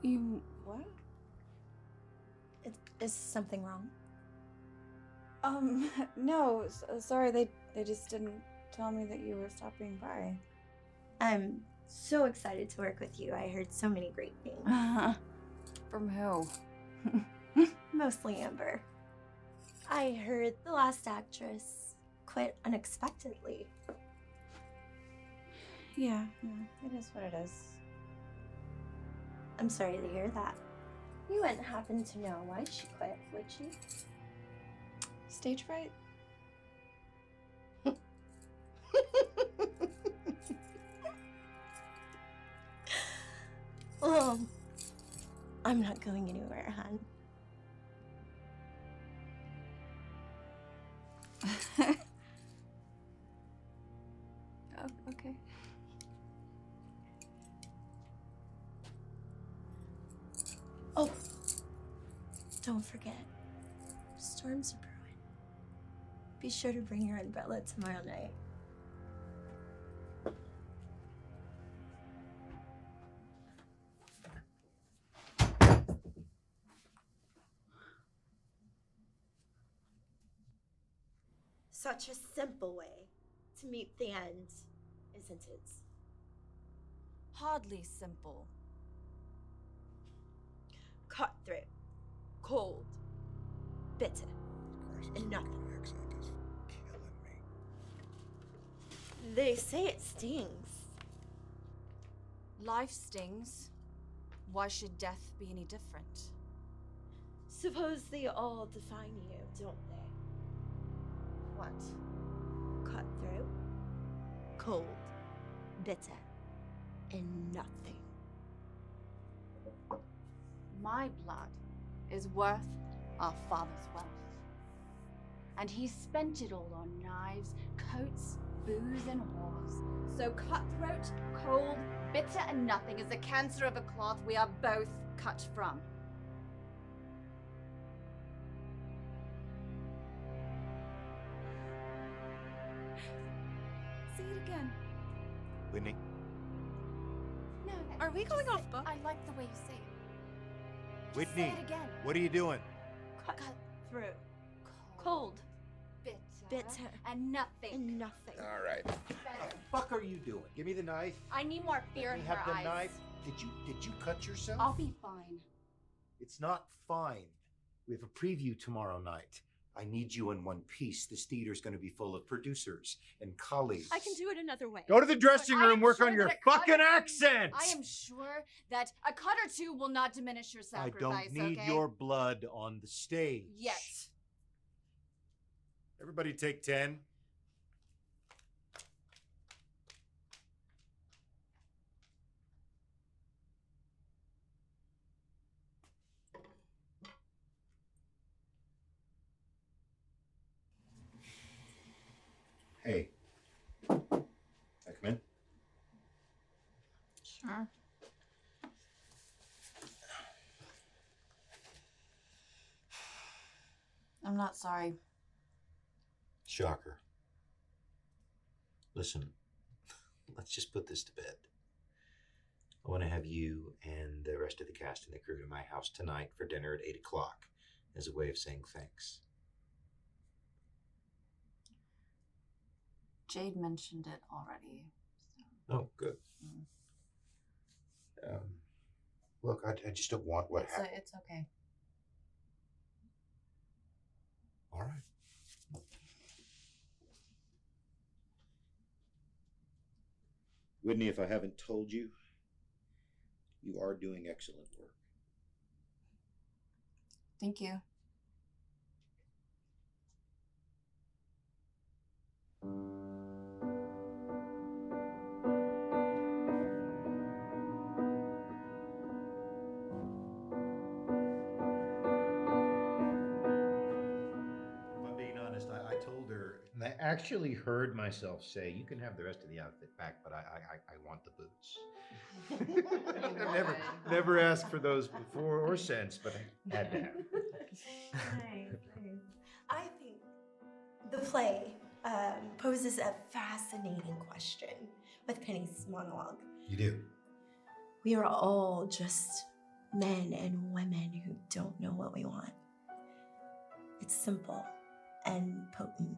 You what? Is something wrong? No. Sorry, they just didn't tell me that you were stopping by. I'm So excited to work with you. I heard so many great things. From who? Mostly Amber. I heard the last actress quit unexpectedly. Yeah. It is what it is. I'm sorry to hear that. You wouldn't happen to know why she quit, would you? Stage fright? Well, I'm not going anywhere, hon. Oh, okay. Oh, don't forget, storms are brewing. Be sure to bring your umbrella tomorrow night. Such a simple way to meet the end, isn't it? Hardly simple. Cutthroat, cold, bitter, and nothing. Accent is killing me. They say it stings. Life stings. Why should death be any different? Suppose they all define you, don't they? What? Cutthroat, cold, bitter, and nothing. My blood is worth our father's wealth. And he spent it all on knives, coats, booze, and wars. So cutthroat, cold, bitter, and nothing is the cancer of a cloth we are both cut from. Say it again. Whitney? No. Are we going off book? I like the way you say it. Just Whitney, say it again. what are you doing? Cutthroat, cold, bitter, and nothing. and nothing. All right. What the fuck are you doing? Give me the knife. I need more fear Let in me her have the eyes. knife. Did you cut yourself? I'll be fine. It's not fine. We have a preview tomorrow night. I need you in one piece. This theater's going to be full of producers and colleagues. I can do it another way. Go to the dressing I room, am work sure on your that a cut fucking or two- accent. I am sure that a cut or two will not diminish your I sacrifice. don't need okay? your blood on the stage. Yet. Everybody take 10. Hey. Can I come in? Sure. I'm not sorry. Shocker. Listen, let's just put this to bed. I want to have you and the rest of the cast and the crew to my house tonight for dinner at 8 o'clock as a way of saying thanks. Jade mentioned it already. Oh, good. Look, I just don't want what happened. It's okay. All right. Whitney, if I haven't told you, you are doing excellent work. Thank you. If I'm being honest, I told her, and I actually heard myself say, you can have the rest of the outfit back, but I want the boots. I've never asked for those before or since, but I had to have them. Nice. I think the play poses a fascinating question with Penny's monologue. You do? We are all just men and women who don't know what we want. It's simple and potent.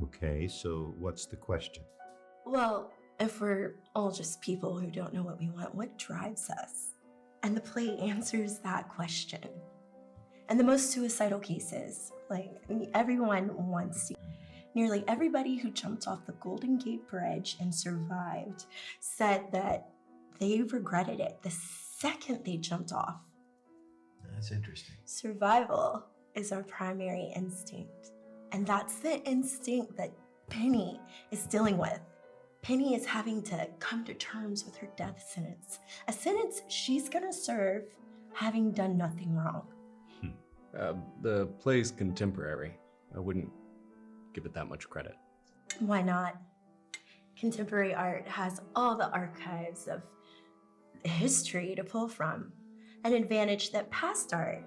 Okay, so what's the question? Well, If we're all just people who don't know what we want, what drives us? And the play answers that question. And the most suicidal cases, everyone wants to. Nearly everybody who jumped off the Golden Gate Bridge and survived said that they regretted it the second they jumped off. That's interesting. Survival is our primary instinct. And that's the instinct that Penny is dealing with. Penny is having to come to terms with her death sentence, a sentence she's gonna serve having done nothing wrong. The play's contemporary. I wouldn't give it that much credit. Why not? Contemporary art has all the archives of history to pull from, an advantage that past art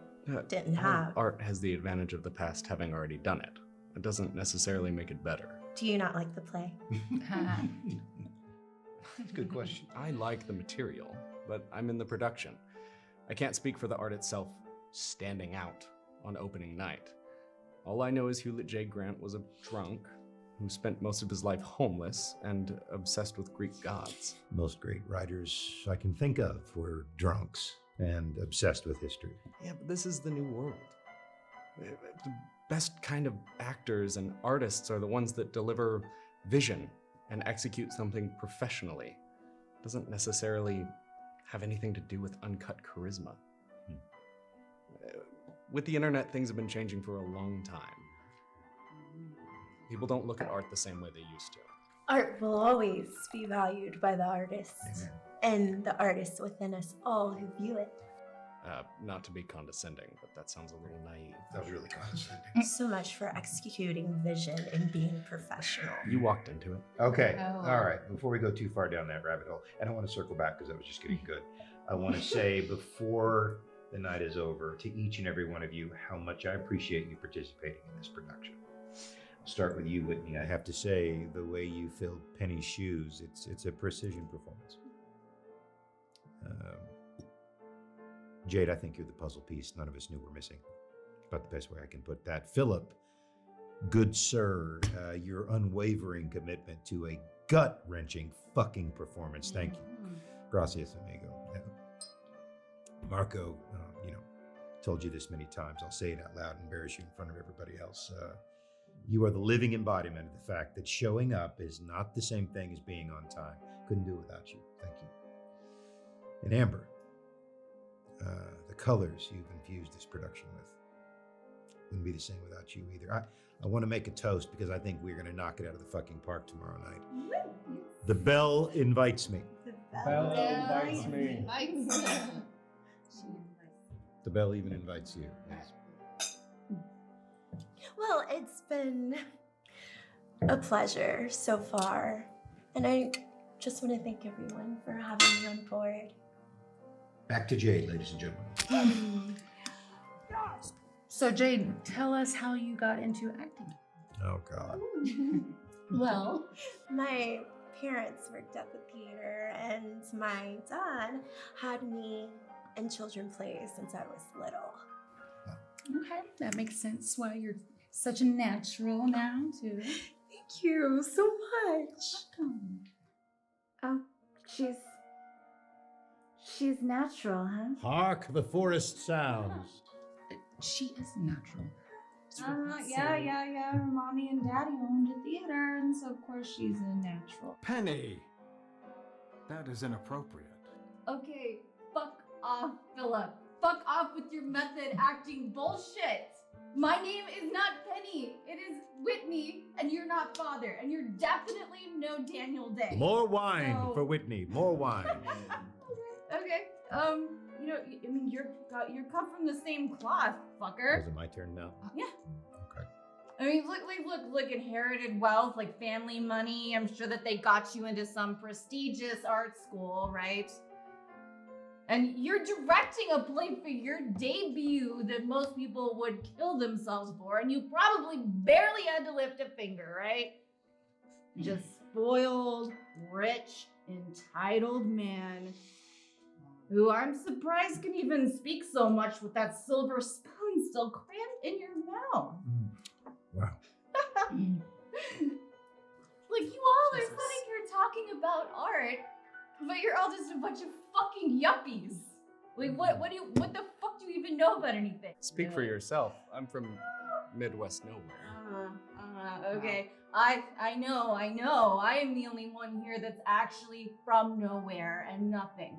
didn't have. Art has the advantage of the past having already done it. It doesn't necessarily make it better. Do you not like the play? That's a good question. I like the material, but I'm in the production. I can't speak for the art itself standing out on opening night. All I know is Hewlett J. Grant was a drunk who spent most of his life homeless and obsessed with Greek gods. Most great writers I can think of were drunks and obsessed with history. Yeah, but this is the new world. The best kind of actors and artists are the ones that deliver vision and execute something professionally. It doesn't necessarily have anything to do with uncut charisma. With the internet, things have been changing for a long time. People don't look at art the same way they used to. Art will always be valued by the artist, and the artists within us all who view it. Not to be condescending, but that sounds a little naive. That was really condescending. So much for executing vision and being professional. You walked into it. Okay, all right. Before we go too far down that rabbit hole, I don't want to circle back because that was just getting good. I want to say before the night is over to each and every one of you how much I appreciate you participating in this production. I'll start with you, Whitney. I have to say, the way you filled Penny's shoes, it's a precision performance. Jade, I think you're the puzzle piece none of us knew were missing. About the best way I can put that. Philip, good sir, your unwavering commitment to a gut-wrenching fucking performance. Thank you. Gracias, amigo. Marco, told you this many times. I'll say it out loud and embarrass you in front of everybody else. You are the living embodiment of the fact that showing up is not the same thing as being on time. Couldn't do it without you. Thank you. And Amber, the colors you've infused this production with wouldn't be the same without you either. I want to make a toast because I think we're going to knock it out of the fucking park tomorrow night. The bell invites me. The bell invites me. The bell even invites you. Yes. Well, it's been a pleasure so far. And I just want to thank everyone for having me on board. Back to Jade, ladies and gentlemen. So Jade, tell us how you got into acting. Oh, God. Well, my parents worked at the theater, and my dad had me in children's plays since I was little. okay, that makes sense why you're such a natural now, too. Thank you so much. Welcome. Oh, she's natural, huh? Hark the forest sounds. She is natural. Yeah. Her mommy and daddy owned a theater, and so of course she's a natural. Penny! That is inappropriate. Okay, fuck off, Philip. Fuck off with your method acting bullshit. My name is not Penny. It is Whitney, and you're not Father, and you're definitely no Daniel Day. More wine for Whitney. More wine. Okay. You come from the same cloth, fucker. Is it my turn now? Yeah. Okay. I mean, look, inherited wealth, like family money. I'm sure that they got you into some prestigious art school, right? And you're directing a play for your debut that most people would kill themselves for, and you probably barely had to lift a finger, right? Just spoiled, rich, entitled man who I'm surprised can even speak so much with that silver spoon still crammed in your mouth. Wow. Like, you all are sitting here talking about art, but you're all just a bunch of fucking yuppies. Like, what the fuck do you even know about anything? Speak for yourself. I'm from Midwest nowhere. Okay. I know. I am the only one here that's actually from nowhere and nothing.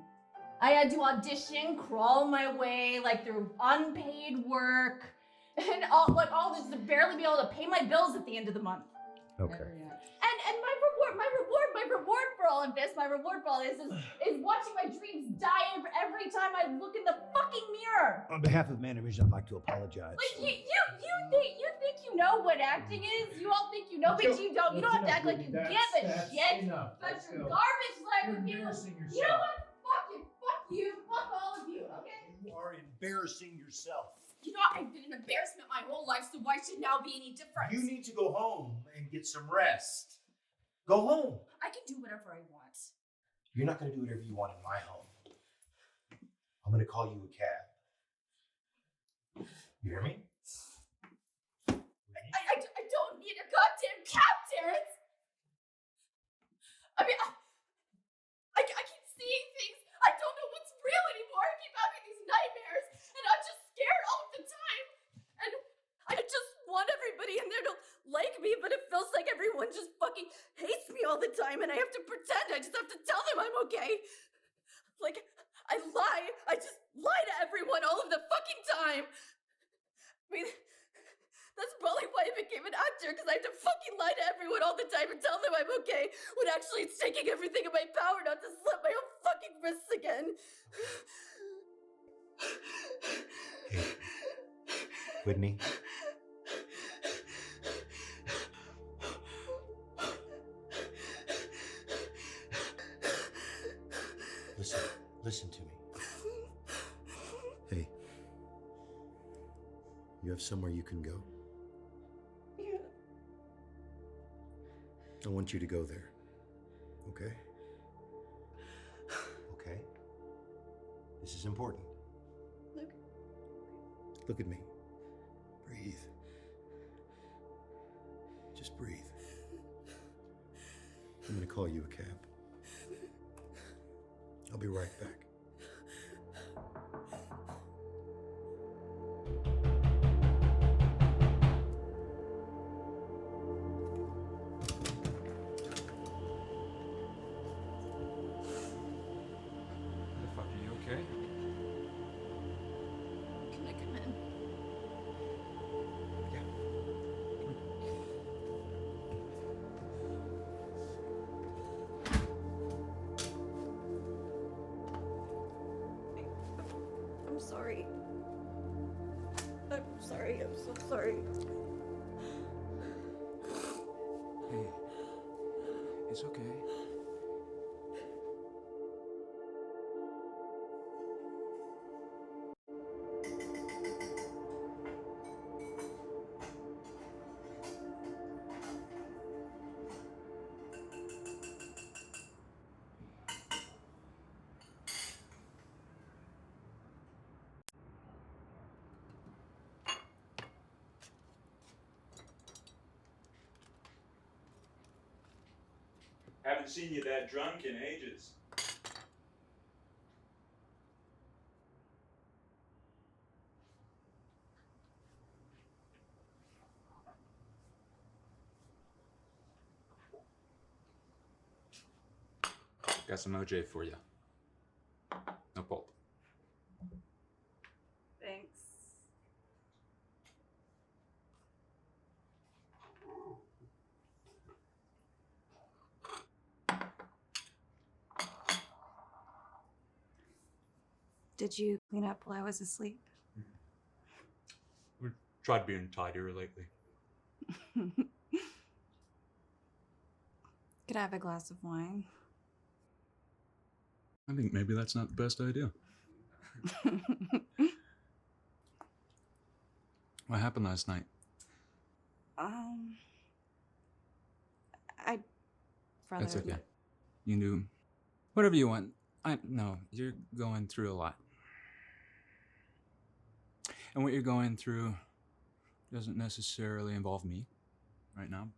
I had to audition, crawl my way, like through unpaid work, and all just to barely be able to pay my bills at the end of the month. Okay. And my reward for all of this, is watching my dreams die every time I look in the fucking mirror. On behalf of Manavision, I'd like to apologize. Like you think you know what acting is? You all think you know, but you don't. You don't have to act like you give a shit. But you're garbage like people. You know what? Fuck you. Fuck all of you. Okay. You are embarrassing yourself. You know, I've been an embarrassment my whole life, so why should now be any different? You need to go home and get some rest. Go home. I can do whatever I want. You're not going to do whatever you want in my home. I'm going to call you a cab. You hear me? I don't need a goddamn cab, Terrence. I mean, I keep seeing things. I don't know what's real anymore. I keep having these nightmares, and I'm just scared all the time. And I just want everybody in there to like me, but it feels like everyone just fucking hates me all the time, and I have to pretend. I just have to tell them I'm okay. Like, I lie. I just lie to everyone all of the fucking time. I mean, that's probably why I became an actor, because I have to fucking lie to everyone all the time and tell them I'm okay, when actually it's taking everything in my power not to slit my own fucking wrists again. Hey, Whitney. Listen to me. Hey, you have somewhere you can go? Yeah. I want you to go there. Okay? Okay? This is important. Look at me. Breathe. Just breathe. I'm gonna call you a cab. I'll be right back. Are you okay? Can I come in? Yeah. I'm sorry. I'm sorry. I'm so sorry. Hey, it's okay. Haven't seen you that drunk in ages. Got some OJ for you. No pulp. Thanks. Did you clean up while I was asleep? We tried being tidier lately. Could I have a glass of wine? I think maybe that's not the best idea. What happened last night? I'd rather... That's okay. You can do whatever you want. I know you're going through a lot. And what you're going through doesn't necessarily involve me right now.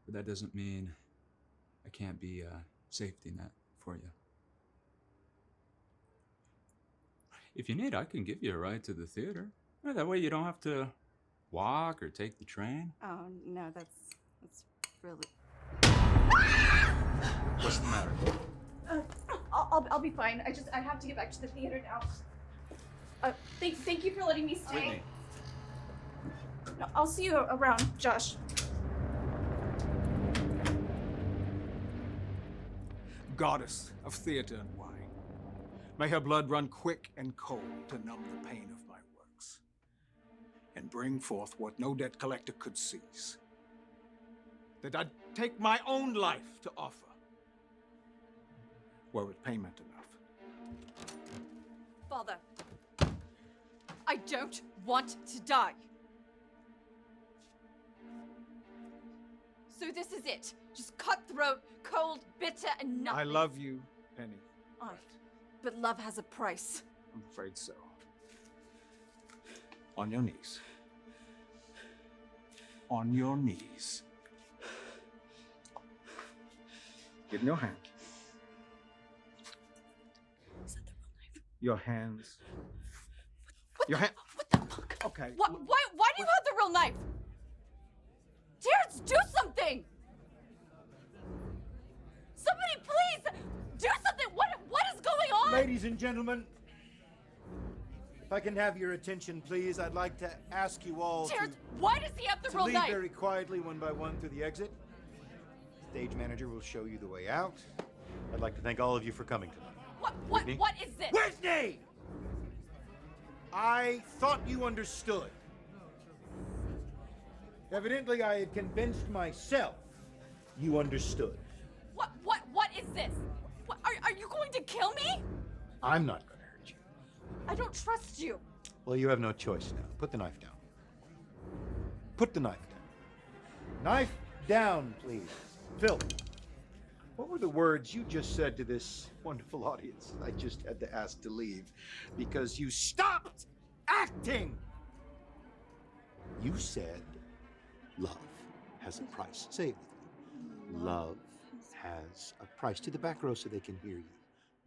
But that doesn't mean I can't be safety net for you. If you need, I can give you a ride to the theater. That way you don't have to walk or take the train. Oh, no, that's really... What's the matter? I'll be fine. I have to get back to the theater now. Thank you for letting me stay. Whitney. No, I'll see you around, Josh. Goddess of theater and wine, may her blood run quick and cold to numb the pain of my works, and bring forth what no debt collector could seize. That I'd take my own life to offer, were it payment enough. Father, I don't want to die. So this is it. Just cutthroat, cold, bitter, and nothing. I love you, Penny. But love has a price. I'm afraid so. On your knees. On your knees. Give me your hand. Is that the real knife? Your hands. Your hand. What the fuck? Okay. Why do you have the real knife? Terrence, do something! Somebody please do something! What is going on? Ladies and gentlemen, if I can have your attention, please, I'd like to ask you all Terrence, why does he have the to real leave knife? very quietly one by one through the exit. Stage manager will show you the way out. I'd like to thank all of you for coming tonight. Whitney? What is this? Whitney! I thought you understood. Evidently, I had convinced myself you understood. What is this? Are you going to kill me? I'm not going to hurt you. I don't trust you. Well, you have no choice now. Put the knife down. Put the knife down. Knife down, please. Phil, what were the words you just said to this wonderful audience? I just had to ask to leave because you stopped acting. You said love has a price. Say it with me. Love has a price. To the back row so they can hear you.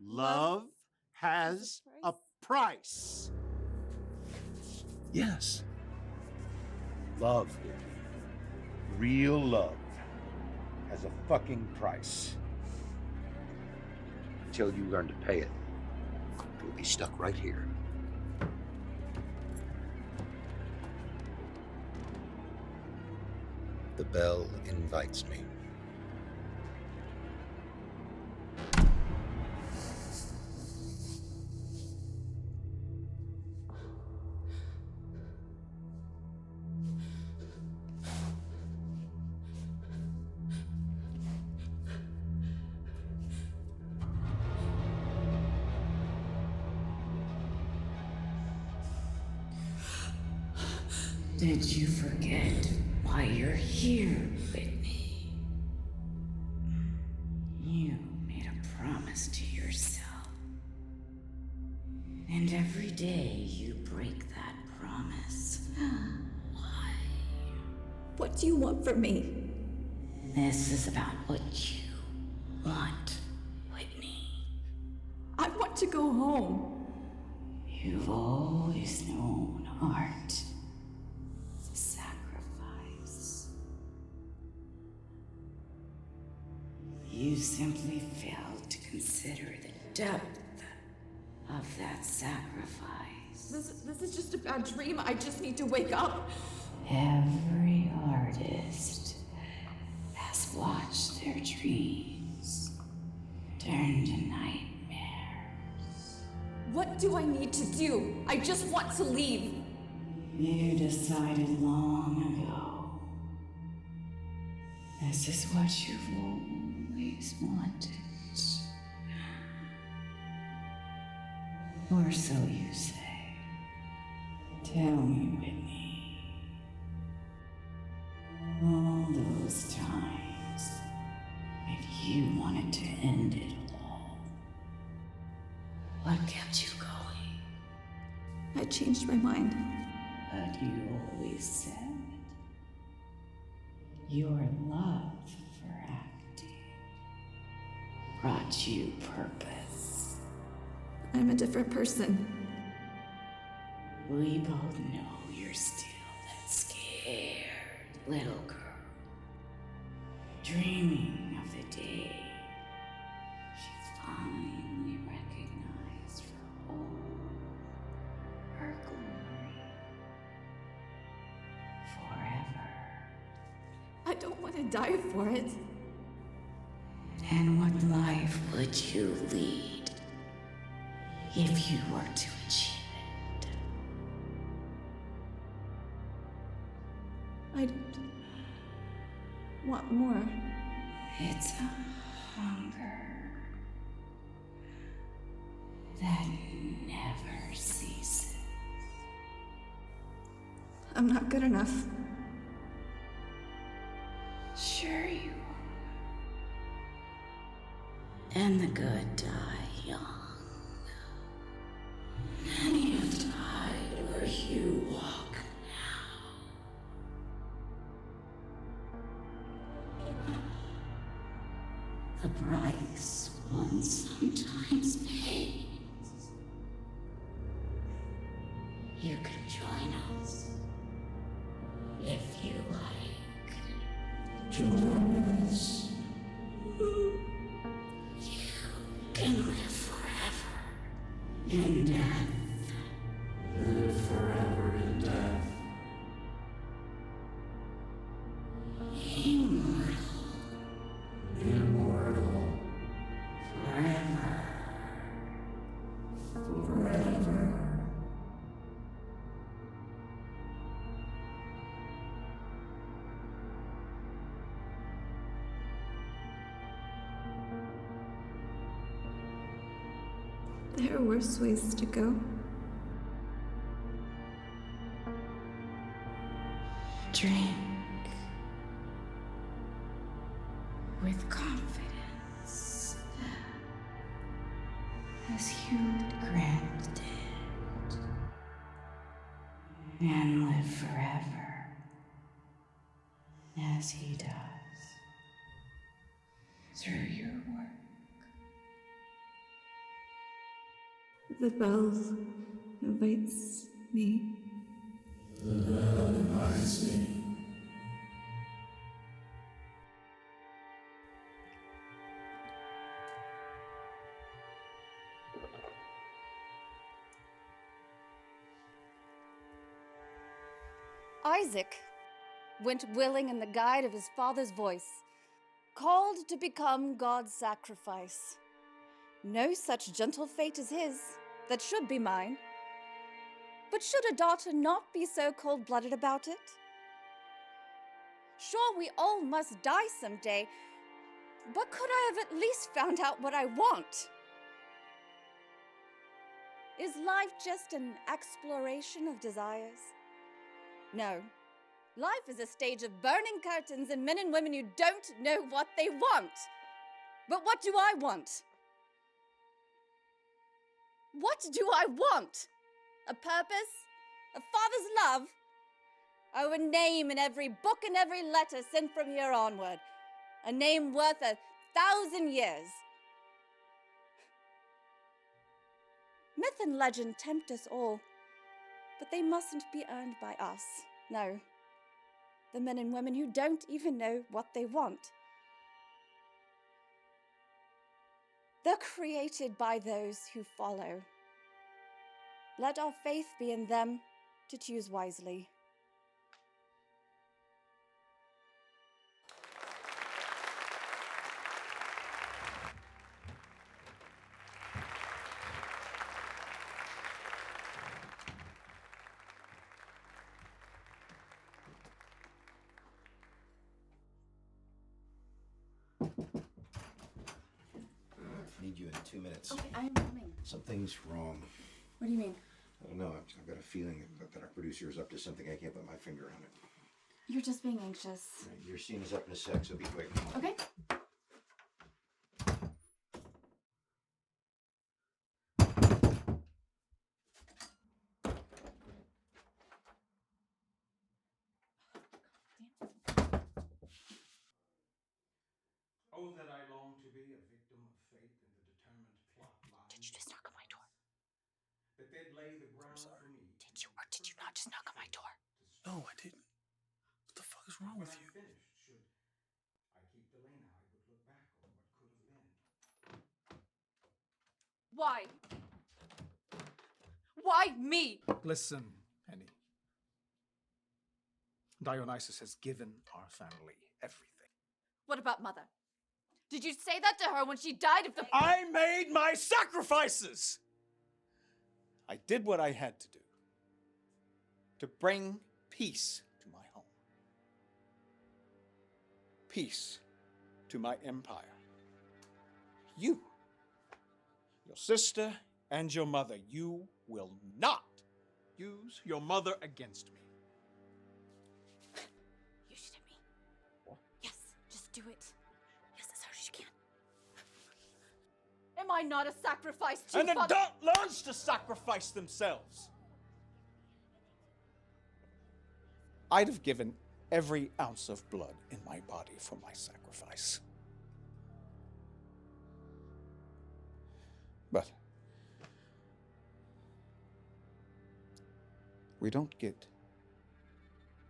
Love has a price. Yes. Love, real love, has a fucking price. Until you learn to pay it, you'll be stuck right here. The bell invites me. Did you forget why you're here, Whitney? You made a promise to yourself. And every day you break that promise. Why? What do you want from me? This is about what you want, Whitney. I want to go home. You've always known art. Sacrifice. You simply failed to consider the depth of that sacrifice. This is just a bad dream. I just need to wake up. Every artist has watched their dreams turn to nightmares. What do I need to do? I just want to leave. You decided long ago. This is what you've always wanted. Or so you say. Tell me, Whitney. All those times when you wanted to end it all. What kept you going? I changed my mind. But you always said your love for acting brought you purpose. I'm a different person. We both know you're still that scared little girl, dreaming of the day she's finally recognized for all her glory forever. I don't want to die for it. And what life would you lead if you were to achieve it? I don't want more. It's a hunger that never ceases. I'm not good enough. Sure you are. And the good die young. Many have died where you walk now. The price one sometimes pays. You can join us if you like. Join us. You can live forever in death. Live forever in death. Immortal. Immortal. Forever. Forever. There are worse ways to go. Drink with confidence, as Hewlett Grant did, and live forever, as he does, through your work. The bell invites me. The bell invites me. Isaac went willing in the guide of his father's voice, called to become God's sacrifice. No such gentle fate as his, that should be mine. But should a daughter not be so cold-blooded about it? Sure, we all must die someday, but could I have at least found out what I want? Is life just an exploration of desires? No. Life is a stage of burning curtains and men and women who don't know what they want. But what do I want? What do I want? A purpose? A father's love? Oh, a name in every book and every letter sent from here onward. A name worth 1,000 years. Myth and legend tempt us all, but they mustn't be earned by us. No. The men and women who don't even know what they want. They're created by those who follow. Let our faith be in them to choose wisely. Need you in 2 minutes. Okay, I am coming. Something's wrong. What do you mean? I don't know. I've got a feeling that our producer is up to something. I can't put my finger on it. You're just being anxious. Right, your scene is up in a sec, so be quick. Okay. Oh, that I long to be a victim of fate. that they'd lay the ground for me. Did you or did you not just knock on my door? No, I didn't. What the fuck is wrong with you? Finished, should I keep delaying how I would look back on what could have been? Why? Why me? Listen, Penny. Dionysus has given our family everything. What about Mother? Did you say that to her when she died of the... I made my sacrifices! I did what I had to do to bring peace to my home. Peace to my empire. You, your sister, and your mother, you will not use your mother against me. You shoot at me. What? Yes, just do it. Yes, as hard as you can. Am I not a sacrifice to An Father? adult learns to sacrifice themselves. I'd have given every ounce of blood in my body for my sacrifice. But we don't get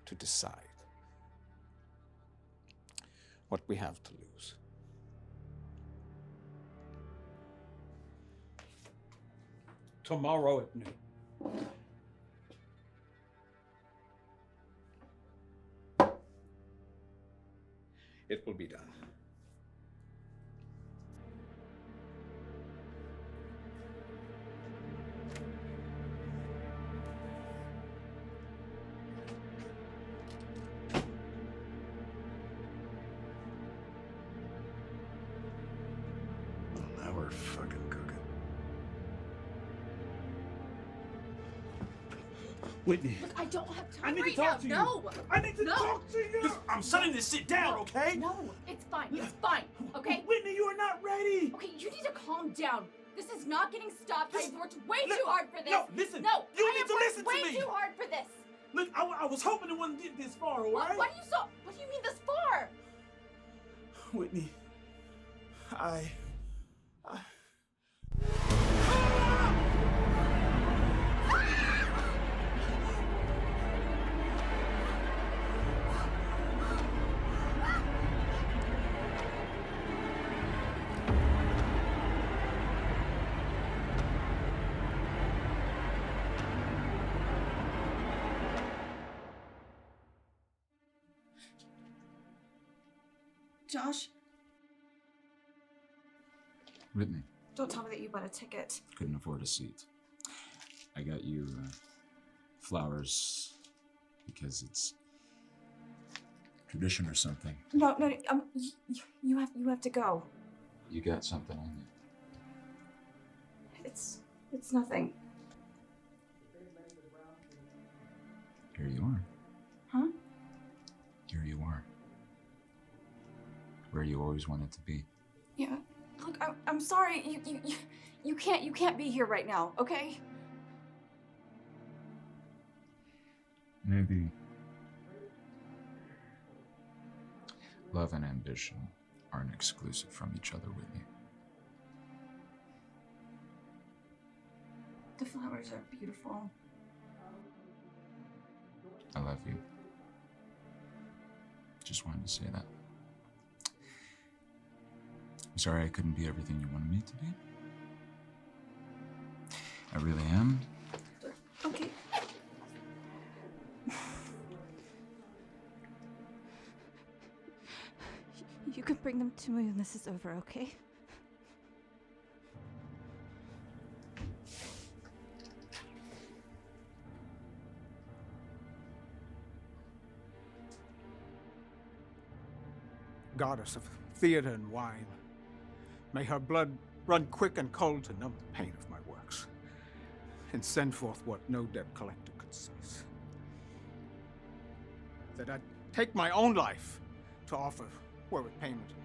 to decide what we have to lose. Tomorrow at noon. It will be done. Well, now we're fucking cooking. Whitney. Look, I don't have time I need right to talk now. to you. No. I need to No. talk to you. Listen, I'm shutting this shit down, okay? No, it's fine. It's fine. Okay? Whitney, you are not ready. Okay, you need to calm down. This is not getting stopped. I have worked way too hard for this. No, listen. No, You I need have to worked listen to way me. too hard for this. Look, I was hoping it wouldn't get this far, all right? What do you mean this far? Whitney, I... Josh, Whitney, don't tell me that you bought a ticket. couldn't afford a seat. I got you flowers because it's tradition or something. No, you have to go. You got something on you. It's nothing. Here you are. Huh? Here you are. Where you always wanted to be. Yeah. Look, I'm sorry. You can't be here right now, okay? Maybe love and ambition aren't exclusive from each other, Whitney. The flowers are beautiful. I love you. Just wanted to say that. I'm sorry I couldn't be everything you wanted me to be. I really am. Okay. You can bring them to me when this is over, okay? Goddess of theater and wine, may her blood run quick and cold to numb the pain of my works, and send forth what no debt collector could seize. That I take my own life to offer were it payment enough.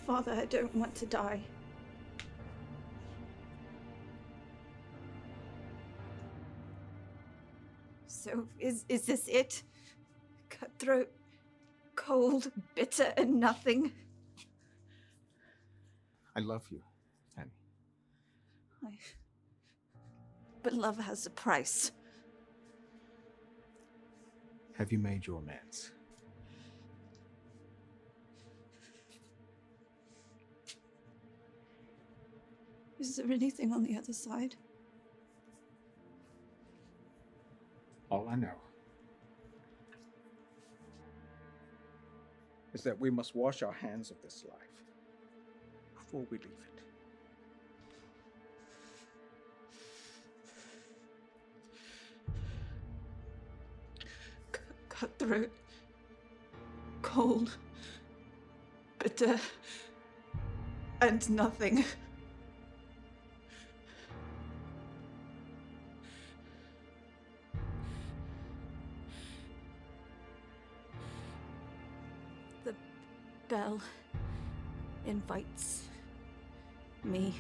Father, I don't want to die. So is this it? Cutthroat, cold, bitter, and nothing? I love you, Penny. But love has a price. Have you made your amends? Is there anything on the other side? All I know is that we must wash our hands of this life before we leave it. Cutthroat, cold, bitter, and nothing. The bell invites me.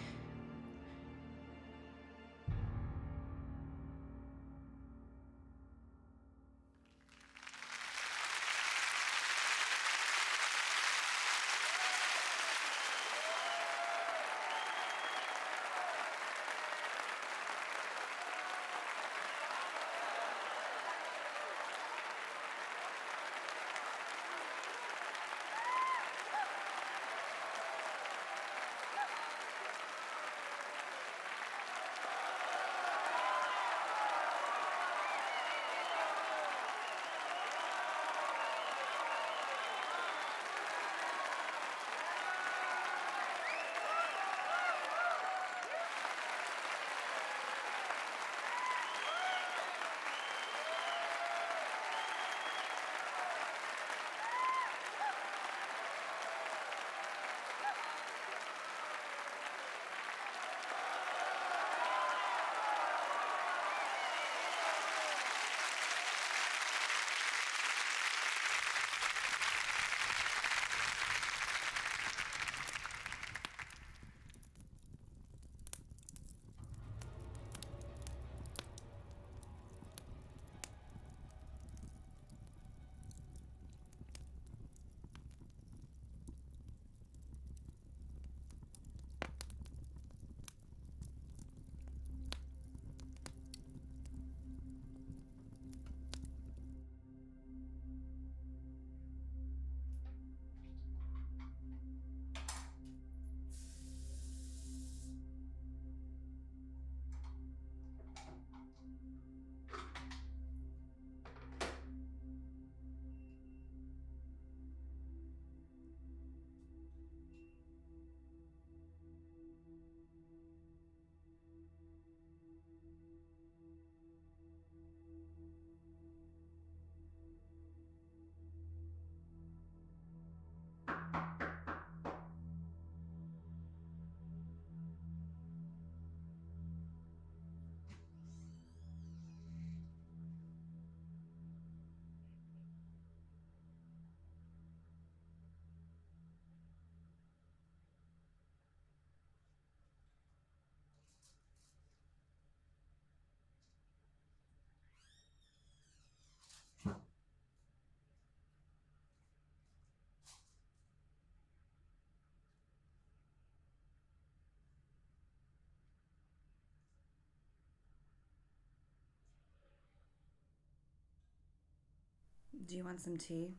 Do you want some tea?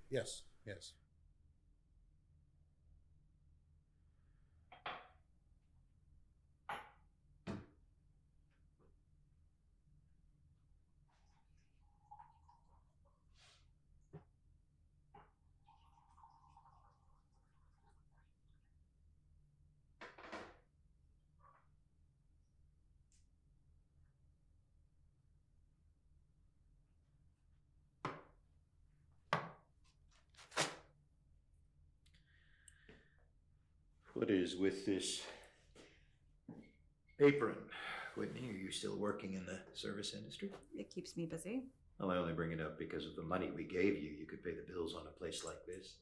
Yes, yes. What is with this apron? Whitney, are you still working in the service industry? It keeps me busy. Well, I only bring it up because of the money we gave you. You could pay the bills on a place like this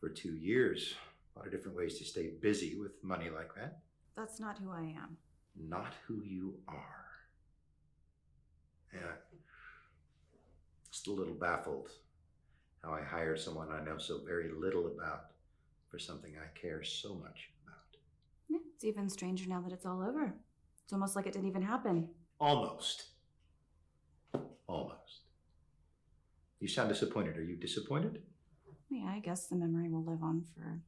for 2 years. A lot of different ways to stay busy with money like that. That's not who I am. Not who you are. Yeah, a little baffled how I hired someone I know so very little about for something I care so much about. Yeah, it's even stranger now that it's all over. It's almost like it didn't even happen. Almost. Almost. You sound disappointed. Are you disappointed? Yeah, I guess the memory will live on for,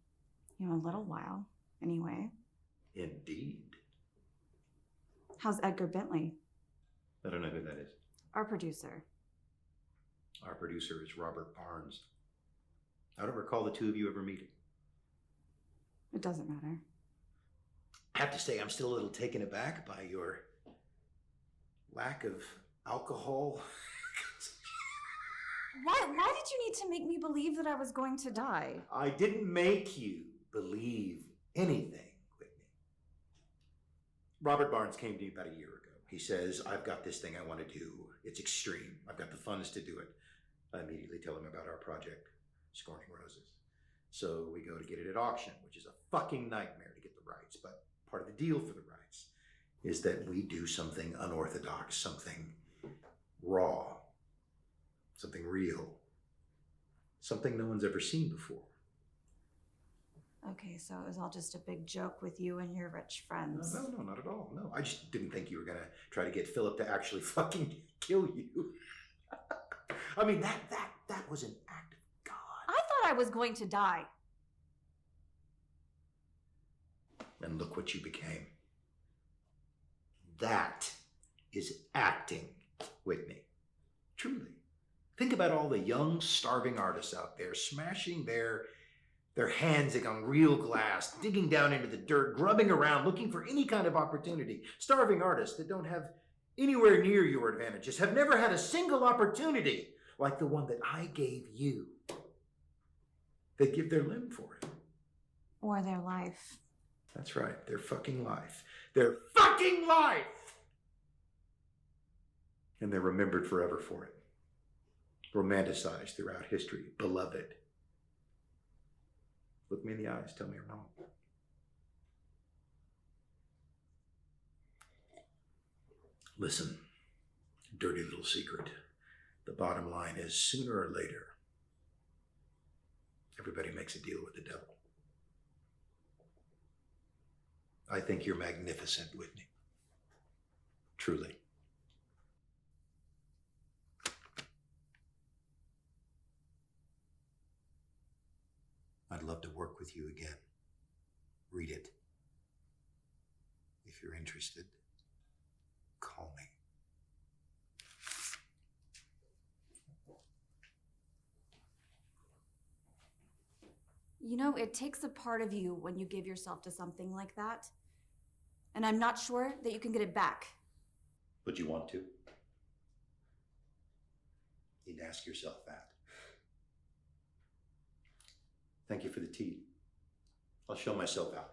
a little while, anyway. Indeed. How's Edgar Bentley? I don't know who that is. Our producer. Our producer is Robert Barnes. I don't recall the two of you ever meeting. It doesn't matter. I have to say, I'm still a little taken aback by your lack of alcohol. Why did you need to make me believe that I was going to die? I didn't make you believe anything, Whitney. Robert Barnes came to me about a year ago. He says, I've got this thing I want to do. It's extreme. I've got the funds to do it. I immediately tell him about our project, Scorning Roses. So we go to get it at auction, which is a fucking nightmare to get the rights. But part of the deal for the rights is that we do something unorthodox, something raw, something real, something no one's ever seen before. Okay, so it was all just a big joke with you and your rich friends. No, not at all. No, I just didn't think you were gonna try to get Philip to actually fucking kill you. I mean, that was an act of God. I thought I was going to die. And look what you became. That is acting, Whitney. Truly. Think about all the young, starving artists out there smashing their hands on real glass, digging down into the dirt, grubbing around, looking for any kind of opportunity. Starving artists that don't have anywhere near your advantages, have never had a single opportunity like the one that I gave you. They give their limb for it. Or their life. That's right, their fucking life. Their fucking life! And they're remembered forever for it. Romanticized throughout history, beloved. Look me in the eyes, tell me I'm wrong. Listen, dirty little secret. The bottom line is, sooner or later, everybody makes a deal with the devil. I think you're magnificent, Whitney. Truly. I'd love to work with you again. Read it. If you're interested, call me. It takes a part of you when you give yourself to something like that. And I'm not sure that you can get it back. Would you want to? You'd ask yourself that. Thank you for the tea. I'll show myself out.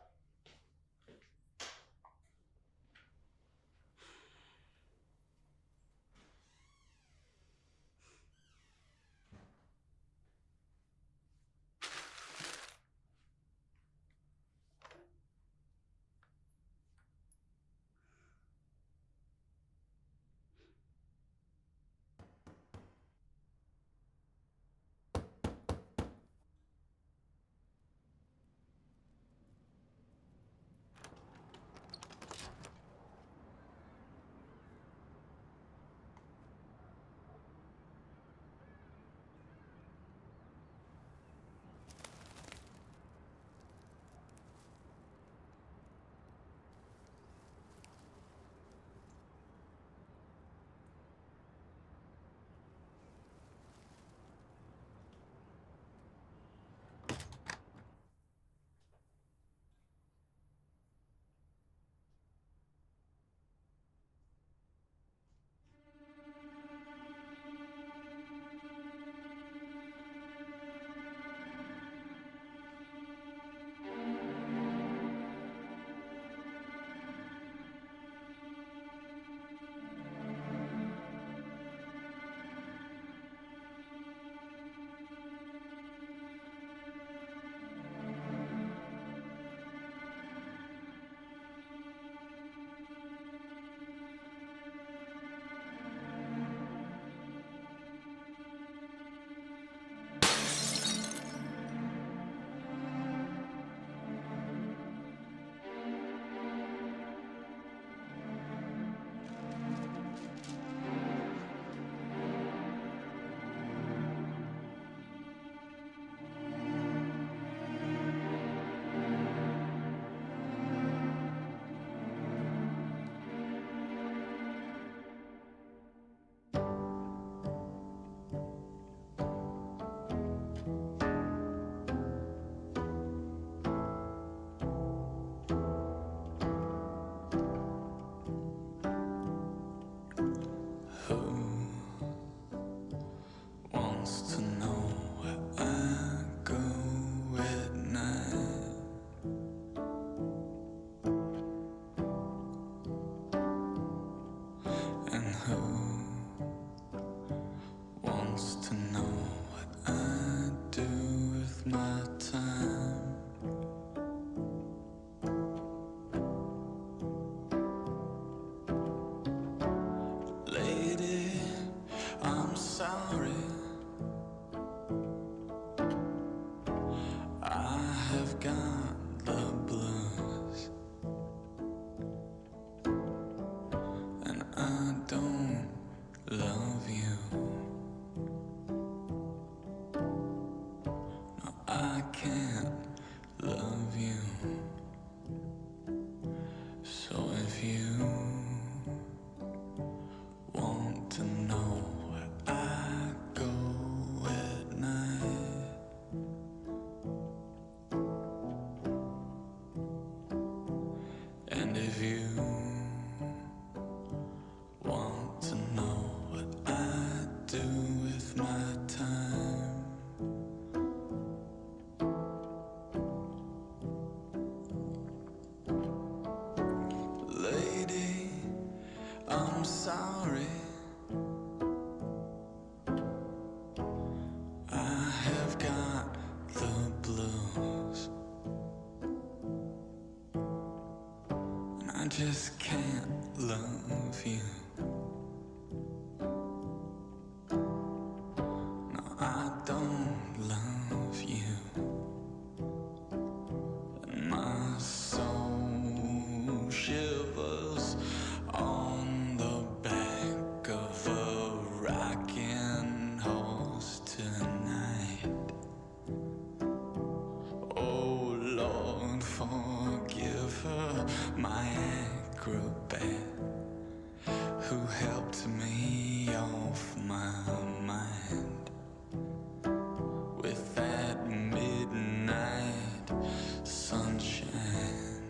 just can't love you. No, I don't love you. And my soul shivers on the back of a rocking horse tonight. Oh Lord, forgive her, my acrobat, who helped me off my mind with that midnight sunshine.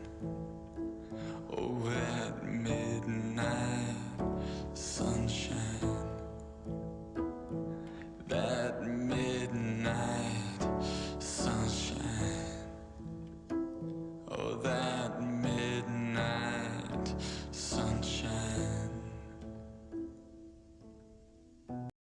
Oh, that midnight sunshine. That midnight sunshine. Oh, that